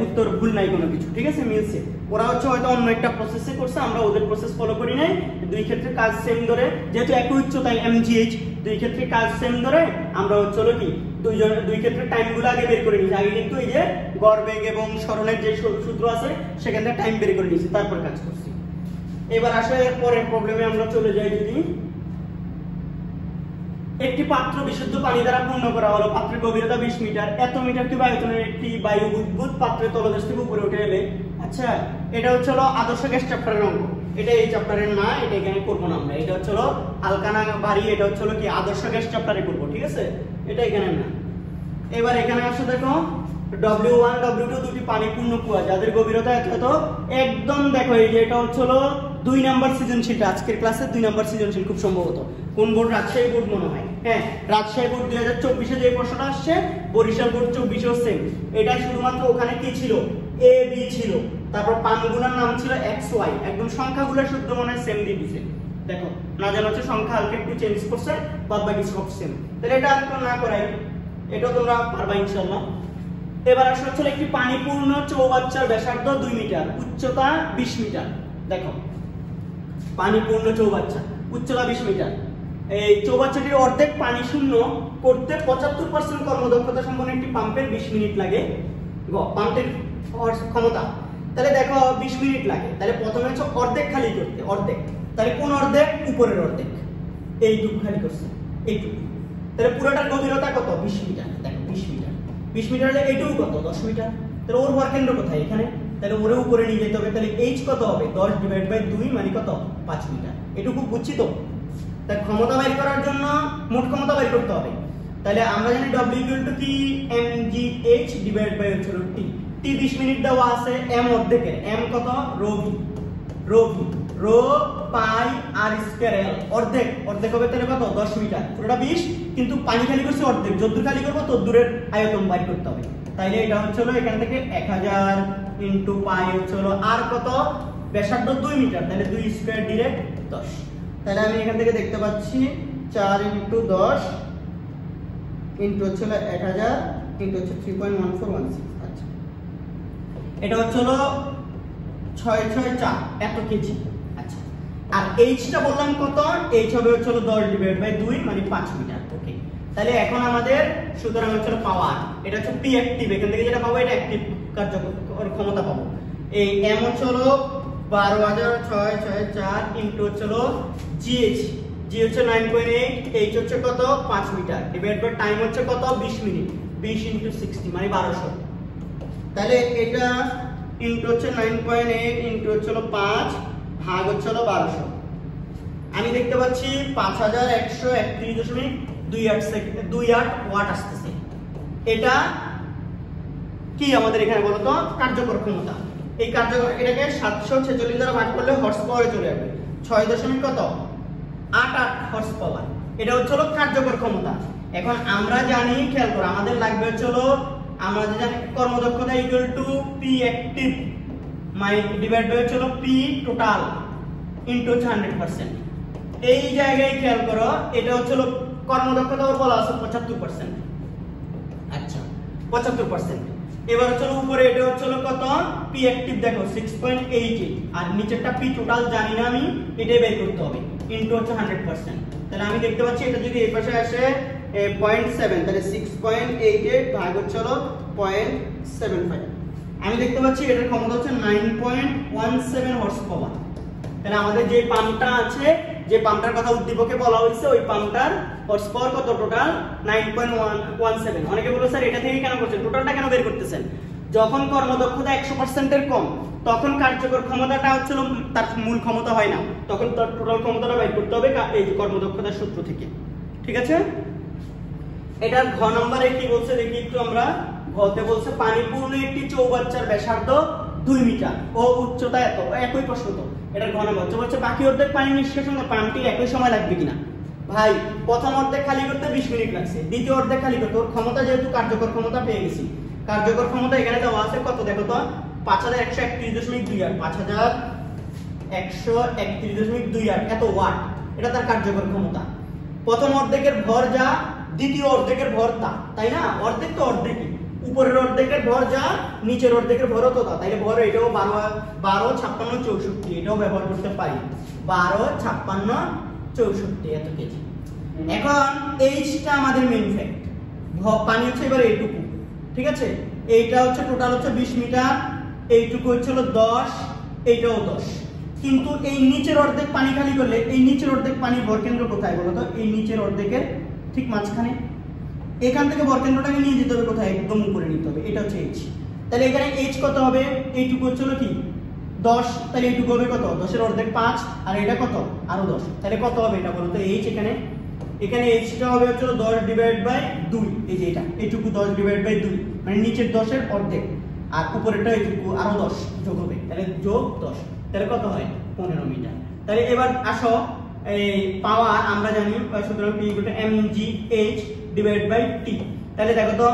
উত্তর ভুল নাই কোনো কিছু, ঠিক আছে মিলছে। ওরা হচ্ছে হয়তো অন্য একটা প্রসেসে করছে, আমরা ওদের প্রসেস ফলো করি নাই। দুই ক্ষেত্রে কাজ সেম ধরে, যেহেতু একই উচ্চতায় mgh, দুই ক্ষেত্রে কাজ সেম ধরে আমরা হচ্ছে হলো কি দুই ক্ষেত্রে টাইমগুলো আগে বের করে নিয়েছি। আগে কিন্তু এই যে গড় বেগ এবং সরণের যে সূত্র আছে সেখান থেকে টাইম বের করে নিয়েছি, তারপর কাজ করছি। এবার আসলে এর পরের প্রবলেমে আমরা চলে যাই। যদি একটি পাত্র বিশুদ্ধ পানি দ্বারা পূর্ণ করা হলো, পাত্রের গভীরতা 20 মিটার, এত মিটার কিউব আয়তনের একটি বায়ু বুদবুদ পাত্রের তলদেশ থেকে উপরে উঠে এলে, আচ্ছা এটা হচ্ছে হলো আদর্শ গ্যাস চ্যাপ্টারের অঙ্ক। এটা এই চ্যাপ্টারের না, এটা এখানে করবো না আমরা। এটা হচ্ছে হলো আলকানা বাড়ি, এটা হচ্ছে হলো কি আদর্শ গ্যাস চ্যাপ্টারে করবো, ঠিক আছে, এটা এখানে না। এবার এখানে আসো দেখো W1 W2 দুটি পানিপূর্ণ কুয়া যাদের গভীরতা এত একদম দেখো এই যে এটা হচ্ছে হলো 2 নাম্বার সৃজনশীলটা, আজকের ক্লাসে 2 নাম্বার সৃজনশীল খুব সম্ভবত। কোন বোর্ড? রাজশাহী বোর্ড মনে হয়। হ্যাঁ, রাজশাহী বোর্ড 2024-এ যে প্রশ্নটা আসছে, বরিশাল বোর্ড 24-এও সেম। এটা শুধুমাত্র ওখানে কি ছিল a b ছিল, তারপর পানগুলোর নাম ছিল x y, একদম সংখ্যাগুলো শুদ্ধ মনে হয় সেম দিয়ে দিয়েছে। দেখো না জানা হচ্ছে সংখ্যা হালকা একটু চেঞ্জ করছে, বাদ বাকি সব সেম। তাহলে এটা না করাই, এটা তোমরা পারবা ইনশাআল্লাহ। এবার আসলে হচ্ছে একটি পানিপূর্ণ চৌবাচ্চার ব্যাসার্ধ 2 মিটার, উচ্চতা 20 মিটার। দেখো পানিপূর্ণ চৌবাচ্চা, উচ্চতা 20 মিটার। এই চৌবাচ্চাটির অর্ধেক পানি শূন্য করতে 75% কর্মদক্ষতা সম্পন্ন একটি পাম্পের 20 মিনিট লাগে। পাম্পের ক্ষমতা তাহলে দেখো 20 মিনিট লাগে। তাহলে প্রথমে হচ্ছে অর্ধেক খালি করতে, অর্ধেক। তাহলে কোন অর্ধেক? উপরের অর্ধেক, এইটুকু খালি করছে, এইটুকু। তাহলে পুরোটার গভীরতা কত? 20 মিটার। দেখো 20 মিটার, 20 মিটার হলে এইটুকু কত? 10 মিটার। তাহলে ওর ভর কেন্দ্র কোথায়? এখানে। তাহলে ওরে উপরে নিয়ে যেতে হবে। তাহলে h কত হবে? 10 ডিভাইড বাই 2 মানে কত? 5 মিটার। এটুকু বুঝছি তো? তাই ক্ষমতা বের করার জন্য মোট ক্ষমতা বের করতে হবে। তাহলে আমরা জানি w ইকুয়াল টু কি mgh ডিভাইড বাই হচ্ছে t। t টি 20 মিনিট দেওয়া আছে, এম অর্ধেকের, এম কত রো পাই আর স্কয়ার এল, অর্ধেক হবে তাহলে কত 10 মিটার, পুরোটা 20, কিন্তু পানি খালি করছে অর্ধেক, যতদূর খালি করব ততদূরের আয়তন বাইর করতে হবে। তাইলে এটা হচ্ছে হলো এখান থেকে 1000 ইনটু পাই হচ্ছে হলো আর কত ব্যাসার্ধ 2 মিটার, তাহলে 2 স্কয়ার ডিরেক্ট 10। তাহলে আমি এখান থেকে দেখতে পাচ্ছি 4 ইনটু 10 ইনটু হচ্ছে হলো 1000 ইনটু হচ্ছে 3.1416। আচ্ছা, এটা হচ্ছে হলো 664 এত কেজি। আচ্ছা, আর এইচটা বললাম কত, এইচ হবে হচ্ছে হলো 10 ডিভাইড বাই 2 মানে 5 মিটার। ওকে, তাহলে এখন আমাদের সুতরাং হচ্ছে হলো পাওয়ার, এটা হচ্ছে পি অ্যাক্টিভ, এখান থেকে যেটা পাবো এটা অ্যাক্টিভ কার্যকর ক্ষমতা পাবো। এই এম হচ্ছে হলো 12664 ইনটু হচ্ছে হলো জিএইচ, জি হচ্ছে 9.8, এইচ হচ্ছে কত 5 মিটার, ডিভাইড বাই টাইম হচ্ছে কত 20 মিনিট, 20 ইনটু 60 মানে 1200। তাহলে এটা ইনটু হচ্ছে 9.8 ইনটু হচ্ছে হলো 5 ভাগ হচ্ছে হলো 1200। আমি দেখতে পাচ্ছি 5131.28 ওয়াট আসতেছে। এটা কি আমাদের এখানে বলতো কার্যকর ক্ষমতা। এই কার্যকর এটাকে 746 দ্বারা ভাগ করলে হর্স পাওয়ারে চলে যাবে, 6.88 হর্স পাওয়ার। এটা হচ্ছে হলো কার্যকর ক্ষমতা। এখন আমরা জানি, খেয়াল করো, আমাদের লাগবে হচ্ছে হলো, আমরা জানি কর্মদক্ষতা equal to p active divide by হচ্ছে হলো পি টোটাল ইনটু 100%। এই জায়গায় খেয়াল করো, এটা হচ্ছে হলো কর্মদক্ষতা ওর বলা আছে 75%। আচ্ছা, 75%। এবার হচ্ছে উপরে এটা হচ্ছে হলো কত পি অ্যাক্টিভ, দেখো 6.88, আর নিচেরটা পি টোটাল জানি না আমি, এটাই বের করতে হবে ইনটু হচ্ছে 100%। তাহলে আমি দেখতে পাচ্ছি এটা যদি এই পাশে আসে 0.7, তাহলে 6.88 ভাগ হচ্ছে হলো 0.75। আমি দেখতে পাচ্ছি এটার ক্ষমতা হচ্ছে 9.17 হর্স পাওয়ার। তাহলে আমাদের যে পাম্পটা আছে, যে পাম্পটার কথা উদ্দীপকে বলা হয়েছে, ওই পাম্পটার হর্স পাওয়ার কত টোটাল 9.17। অনেকে বলে স্যার এটা থেকে কেন করছেন, টোটালটা কেন বের করতেছেন? যখন কর্মদক্ষতা 100% এর কম, তখন কার্যকর ক্ষমতাটা হচ্ছে তার মূল ক্ষমতা হয় না, তখন তার টোটাল ক্ষমতাটা বের করতে হবে এই যে কর্মদক্ষতার সূত্র থেকে। ঠিক আছে, এটার ঘ নম্বরে কি বলছে দেখি একটু আমরা। ঘতে বলছে পানিপূর্ণ একটি চৌবাচ্চার ব্যাসার্ধ 2 মিটার ও উচ্চতা এত, একই প্রশ্ন তো। এটার ঘ নম্বর বলছে বাকি অর্ধেক পানি নিষ্কাশন পাম্পটি একই সময় লাগবে কিনা। ভাই, প্রথম অর্ধেক খালি করতে 20 মিনিট লাগছে, দ্বিতীয় অর্ধেক খালি করতে ওর ক্ষমতা যেহেতু কার্যকর ক্ষমতা পেয়ে গেছি, কার্যকর ক্ষমতা এখানে দেওয়া আছে কত দেখো তো 5131.28, 5131.28 এত ওয়াট, এটা তার কার্যকর ক্ষমতা। প্রথম অর্ধেকের ভর যা, দ্বিতীয় অর্ধেকের ভর তা, তাই না? অর্ধেক তো অর্ধেকই, উপরের অর্ধেকের ভর যা, নিচের অর্ধেকের ভরও তো তা, তাইলে ভর এটাও 12 56 64 এটাও ব্যবহার করতে পারি, 12 56 64 এত কেজি। এখন এইচটা আমাদের মেইন ফ্যাক্ট, পানি হচ্ছে এবার এইটুকু, ঠিক আছে, এইটা হচ্ছে টোটাল হচ্ছে 20 মিটার, এইটুকু হচ্ছে হলো 10, এইটাও 10। কিন্তু এই নিচের অর্ধেক পানি খালি করলে, এই নিচের অর্ধেক পানি ভরকেন্দ্র কোথায় বলো তো? এই নিচের অর্ধেকের ঠিক মাঝখানে। এখান থেকে ভরকেন্দ্রটাকে নিয়ে যেতে হবে কোথায়? একদম উপরে নিতে হবে, এটা হচ্ছে এইচ। তাহলে এখানে এইচ কত হবে? এইটুকু হচ্ছে হলো কি 10, তাহলে এইটুকু হবে কত? 10 এর অর্ধেক 5, আর এটা কত? আরো 10, তাহলে কত হবে এটা বলো তো? এইচ এখানে এইচটা হবে হচ্ছে 10 ডিভাইড বাই 2, এই যে এটা এইটুকু 10 ডিভাইড বাই 2 মানে নিচের 10 এর অর্ধেক, আর উপরেরটা এইটুকু আরো 10 যোগ হবে, তাহলে যোগ 10, তাহলে কত হয়? 15 মিটার। তাহলে এবার আসো এই পাওয়ার আমরা জানি সুতরাং P = mgh divide by t। তাহলে দেখো তো,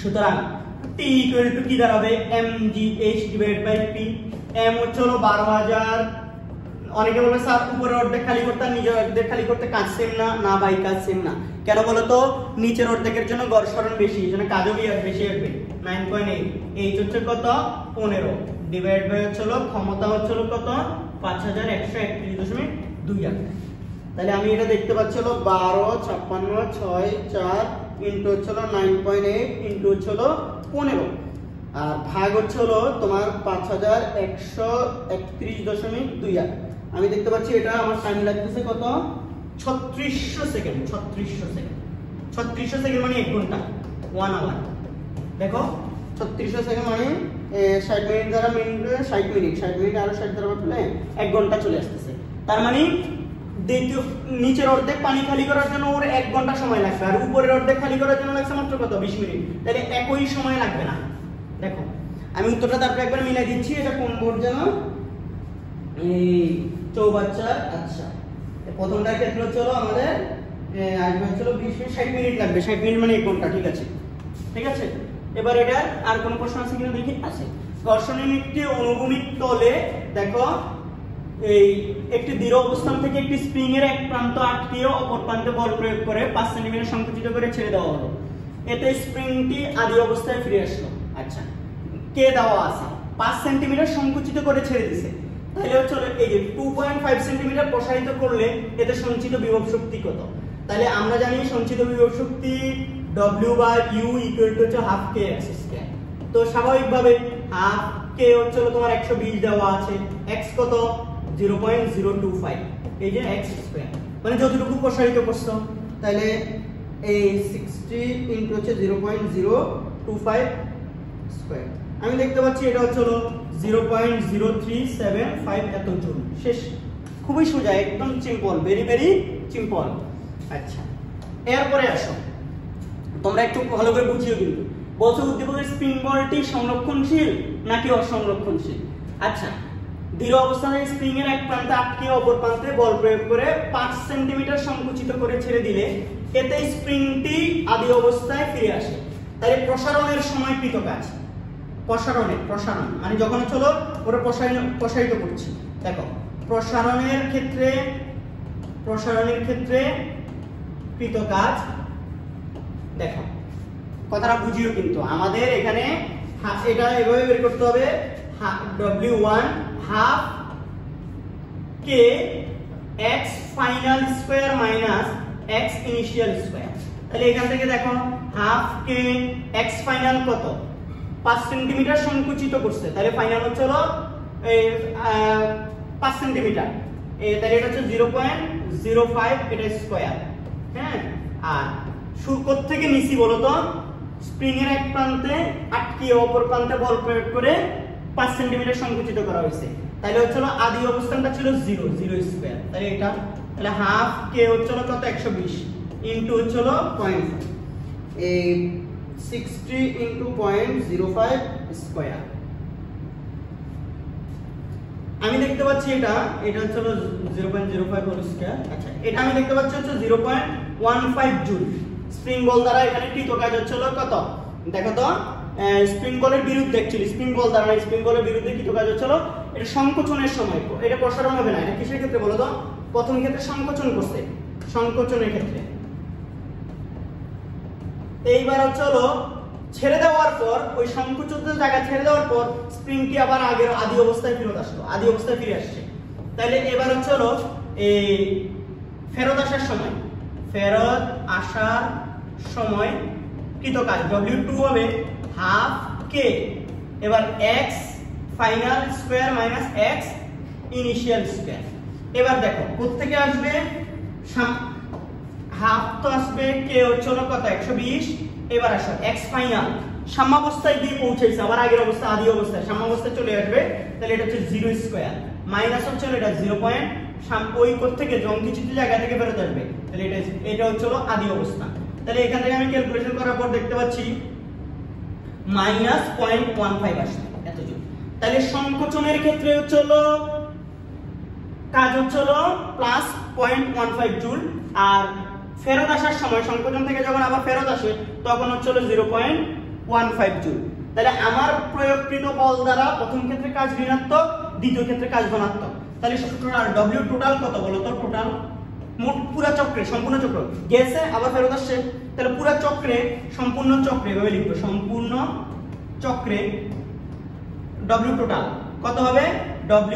সুতরাং t = কি দাঁড়াবে? mgh divide by p। m হচ্ছে হলো 12000। অনেকে বলবে স্যার উপরের অর্ধেক খালি করতে আর নিচের অর্ধেক খালি করতে কাজ সেম না। না ভাই, কাজ সেম না। কেন বলো তো? নিচের অর্ধেকের জন্য গড় সরণ বেশি, এজন্য কাজও বেশি আসবে। 9.8, এইচ হচ্ছে কত? 15 ডিভাইড বাই হচ্ছে হলো ক্ষমতা হচ্ছে হলো কত? 5131.28। তাহলে আমি এটা দেখতে পাচ্ছি হলো 12 56 6 4 ইনটু হচ্ছে হলো 9.8 ইনটু হচ্ছে হলো 15, আর ভাগ হচ্ছে হলো তোমার 5131.28। আমি দেখতে পাচ্ছি এটা আমার টাইম লাগতেছে কত? 3600 সেকেন্ড। 3600 সেকেন্ড মানে 1 ঘন্টা, 1 আওয়ার। দেখো 3600 সেকেন্ড মানে 60 মিনিট দ্বারা মিনিটে 60 মিনিট আরো 60 দ্বারা করলে 1 ঘন্টা চলে আসতেছে। তার মানে নিচের অর্ধেক পানি খালি করার জন্য ওর 1 ঘন্টা সময় লাগবে, আর উপরের অর্ধেক খালি করার জন্য লাগছে মাত্র কত? 20 মিনিট। তাহলে একই সময় লাগবে না। দেখো আমি উত্তরটা তারপরে একবার মিলাই দিচ্ছি। এটা কোন বোর্ড যেন? এই চৌবাচ্চার। আচ্ছা, প্রথমটার ক্ষেত্রে চলো আমাদের আসবে চলো 20 মিনিট 60 মিনিট লাগবে। 60 মিনিট মানে 1 ঘন্টা। ঠিক আছে, ঠিক আছে। এবার এটা আর কোন প্রশ্ন আছে কিনা দেখি। আছে। ঘর্ষণের একটি অনুভূমিক তলে দেখো এই একটি দৃঢ় অবস্থান থেকে একটি স্প্রিং এর এক প্রান্ত আটকে অপর প্রান্তে বল প্রয়োগ করে 5 সেন্টিমিটার সংকুচিত করে ছেড়ে দেওয়া হলো। এতে স্প্রিংটি আদি অবস্থায় ফিরে আসলো। আচ্ছা, কে দেওয়া আছে 5 সেন্টিমিটার সংকুচিত করে ছেড়ে দিছে, তাহলে হচ্ছে এই যে 2.5 সেন্টিমিটার প্রসারিত করলে এতে সঞ্চিত বিভব শক্তি কত? তাহলে আমরা জানি সঞ্চিত বিভব শক্তি W/U হচ্ছে হাফ কে x স্কয়ার। তো স্বাভাবিকভাবে হাফ কে হচ্ছে তোমার 120 দেওয়া আছে, x কত 0.025, এই যে x স্কয়ার মানে যতটুকু প্রসারিত করছো। তাহলে এই 60 ইনটু হচ্ছে 0.025 স্কয়ার। আমি দেখতে পাচ্ছি এটা হচ্ছে 0.0375 এত জুল। শেষ। খুবই সোজা, একদম সিম্পল, ভেরি ভেরি সিম্পল। আচ্ছা, এরপরে আসো, তোমরা একটু ভালো করে বুঝিও কিন্তু। বলছো উদ্দীপকের স্প্রিং বলটি সংরক্ষণশীল নাকি অসংরক্ষণশীল? আচ্ছা, দৃঢ় অবস্থানে স্প্রিং এর এক প্রান্তে আটকে অপর প্রান্তে বল প্রয়োগ করে 5 সেন্টিমিটার সংকুচিত করে ছেড়ে দিলে এতে স্প্রিংটি আদি অবস্থায় ফিরে আসে। তাহলে প্রসারণের সময় কৃত কাজ, প্রসারণ মানে যখন চলো ওরা প্রসারিত করছি। দেখো প্রসারণের ক্ষেত্রে কৃত কাজ, দেখো কথাটা বুঝিও কিন্তু। আমাদের এখানে এটা এভাবে বের করতে হবে, W1 হাফ কে x final square minus x initial square. তাহলে এখান থেকে দেখো হাফ কে x ফাইনাল কত 5 সেন্টিমিটার সংকুচিত করছে, তাহলে ফাইনাল হচ্ছে 5 সেন্টিমিটার। তাহলে এটা হচ্ছে 0.05 এটা স্কয়ার। হ্যাঁ, আর শুরু থেকে নিচি বলো তো, স্প্রিং এর এক প্রান্তে আটকে অপর প্রান্তে বল প্রয়োগ করে 5 সেন্টিমিটার সংকুচিত করা হয়েছে। তাহলে হচ্ছে আদি অবস্থানটা ছিল 0 স্কয়ার। তাহলে এটা তাহলে হাফ কে হচ্ছে কত 120 ইনটু হচ্ছে 0.5, এই 60 ইনটু 0.05 স্কয়ার। আমি দেখতে পাচ্ছি এটা হচ্ছে 0.05 হোল স্কয়ার। আচ্ছা, এটা আমি দেখতে পাচ্ছি হচ্ছে 0.15 জুল। স্প্রিং বল দ্বারা এখানে কৃত কাজ হচ্ছে কত? দেখো তো, স্প্রিং বলের বিরুদ্ধে, অ্যাকচুয়ালি স্প্রিং বল দ্বারা স্প্রিং বলের বিরুদ্ধে কৃত কাজ হচ্ছে এটা সংকোচনের সময়। এটা প্রসারণ হবে না, এটা কিসের ক্ষেত্রে বলো তো? প্রথম ক্ষেত্রে সংকোচন করছে, সংকোচনের ক্ষেত্রে। এইবার হচ্ছে ছেড়ে দেওয়ার পর, ওই সংকুচিত জায়গা ছেড়ে দেওয়ার পর স্প্রিংটি আবার আগের আদি অবস্থায় ফেরত আসলো, আদি অবস্থায় ফিরে আসছে। তাহলে এবার হচ্ছে এই ফেরত আসার সময় কৃত কাজ W2 হবে হাফ কে, এবার x final square minus x initial square. এবার দেখো কোত্থেকে আসবে, হাফ তো আসবে, কে হচ্ছে কত 120। এবার আসো x ফাইনাল সাম্যাবস্থায় গিয়ে পৌঁছেছে, আবার আগের অবস্থা আদি অবস্থায় সাম্যাবস্থায় চলে আসবে। তাহলে এটা হচ্ছে 0 স্কয়ার মাইনাস হচ্ছে এটা 0. ওই কোথ থেকে জঙ্কিচিত জায়গা থেকে ফেরত আসবে। তাহলে এটা হচ্ছে আদি অবস্থা। তাহলে এখান থেকে আমি ক্যালকুলেশন করার পর দেখতে পাচ্ছি -0.15 আসছে এতটুকু। তাহলে সংকোচনের ক্ষেত্রে হচ্ছে কাজ হচ্ছে +0.15 জুল, আর ফেরত আসার সময় সংকোচন থেকে যখন আবার ফেরত আসে তখন হচ্ছে 0.15 জুল। তাহলে আমার প্রয়োগকৃত বল দ্বারা প্রথম ক্ষেত্রে কাজ ঋণাত্মক, দ্বিতীয় ক্ষেত্রে কাজ ধনাত্মক। তাহলে W টোটাল কত বলো তো? টোটাল মোট পুরো চক্রে, সম্পূর্ণ চক্র গেছে আবার ফেরত আসছে, তাহলে পুরো চক্রে, সম্পূর্ণ চক্রে এভাবে লিখবো, সম্পূর্ণ চক্রে W টোটাল কত হবে?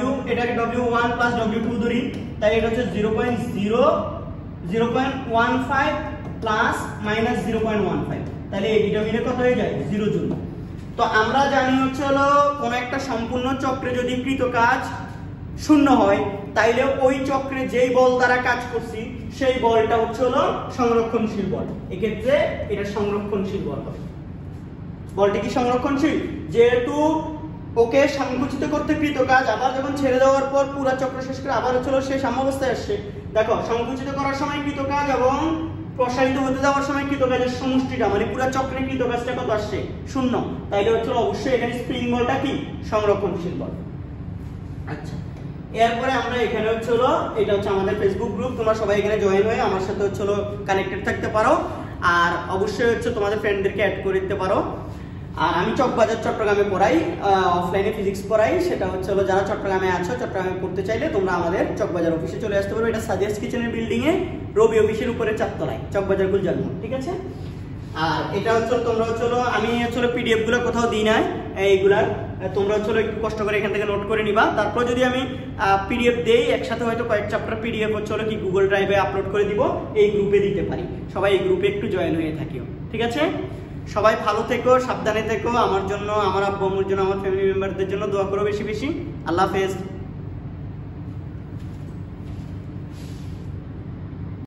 W এটাকে W1 প্লাস W2 ধরি, তাই এটা হচ্ছে 0.15 প্লাস মাইনাস 0.15, তাহলে এটা মিলে কত হয়ে যায়? 0 জুল। তো আমরা জানি হচ্ছে কোন একটা সম্পূর্ণ চক্রে যদি কৃত কাজ 0 হয়, তাইলে ওই চক্রে যেই বল দ্বারা কাজ করছি সেই বলটা হচ্ছে সংরক্ষণশীল বল। এক্ষেত্রে এটা সংরক্ষণশীল বল হবে। বলটি কি সংরক্ষণশীল? যেহেতু ওকে সংকুচিত করতে কৃত কাজ, আবার যখন ছেড়ে দেওয়ার পর পুরো চক্র শেষ করে আবার হচ্ছে সে সাম্যাবস্থায় আসছে। দেখো সংকুচিত করার সময় কৃত কাজ এবং প্রসারিত হতে যাওয়ার সময় কৃতকাজের সমষ্টিটা মানে পুরো চক্রে কৃতকাজটা কত আসছে 0, তাইলে হচ্ছে অবশ্যই এখানে স্প্রিং বলটা কি সংরক্ষণশীল বল। আচ্ছা, এরপরে আমরা এখানে হচ্ছে এটা হচ্ছে আমাদের ফেসবুক গ্রুপ, তোমরা সবাই এখানে জয়েন হয়ে আমার সাথে হচ্ছে কানেক্টেড থাকতে পারো, আর অবশ্যই হচ্ছে তোমাদের ফ্রেন্ডদেরকে অ্যাড করে দিতে পারো। আর আমি চকবাজার চট্টগ্রামে পড়াই, অফলাইনে ফিজিক্স পড়াই, সেটা হচ্ছে যারা চট্টগ্রামে আছো, চট্টগ্রামে পড়তে চাইলে তোমরা আমাদের চকবাজার অফিসে চলে আসতে পারো। এটা সাজেস্ট কিচেনের বিল্ডিং এ রবি অফিসের উপরে 4 তলায়, চকবাজার গুলজার মোড়, ঠিক আছে। আর এটা হচ্ছে তোমরা হচ্ছে আমি হচ্ছে পিডিএফ গুলো কোথাও দিই না, এইগুলার তোমরা হচ্ছে একটু কষ্ট করে এখান থেকে নোট করে নিবা। তারপর যদি আমি পিডিএফ দেই একসাথে হয়তো কয়েক চ্যাপ্টার পিডিএফ হচ্ছে কি গুগল ড্রাইভে আপলোড করে দিব, এই গ্রুপে দিতে পারি। সবাই এই গ্রুপে একটু জয়েন হয়ে থাকিও, ঠিক আছে। সবাই ভালো থেকো, সাবধানে থেকো। আমার জন্য, আমার আব্বু আম্মুর জন্য, আমার ফ্যামিলি মেম্বারদের জন্য দোয়া করো বেশি বেশি। আল্লাহ হাফেজ।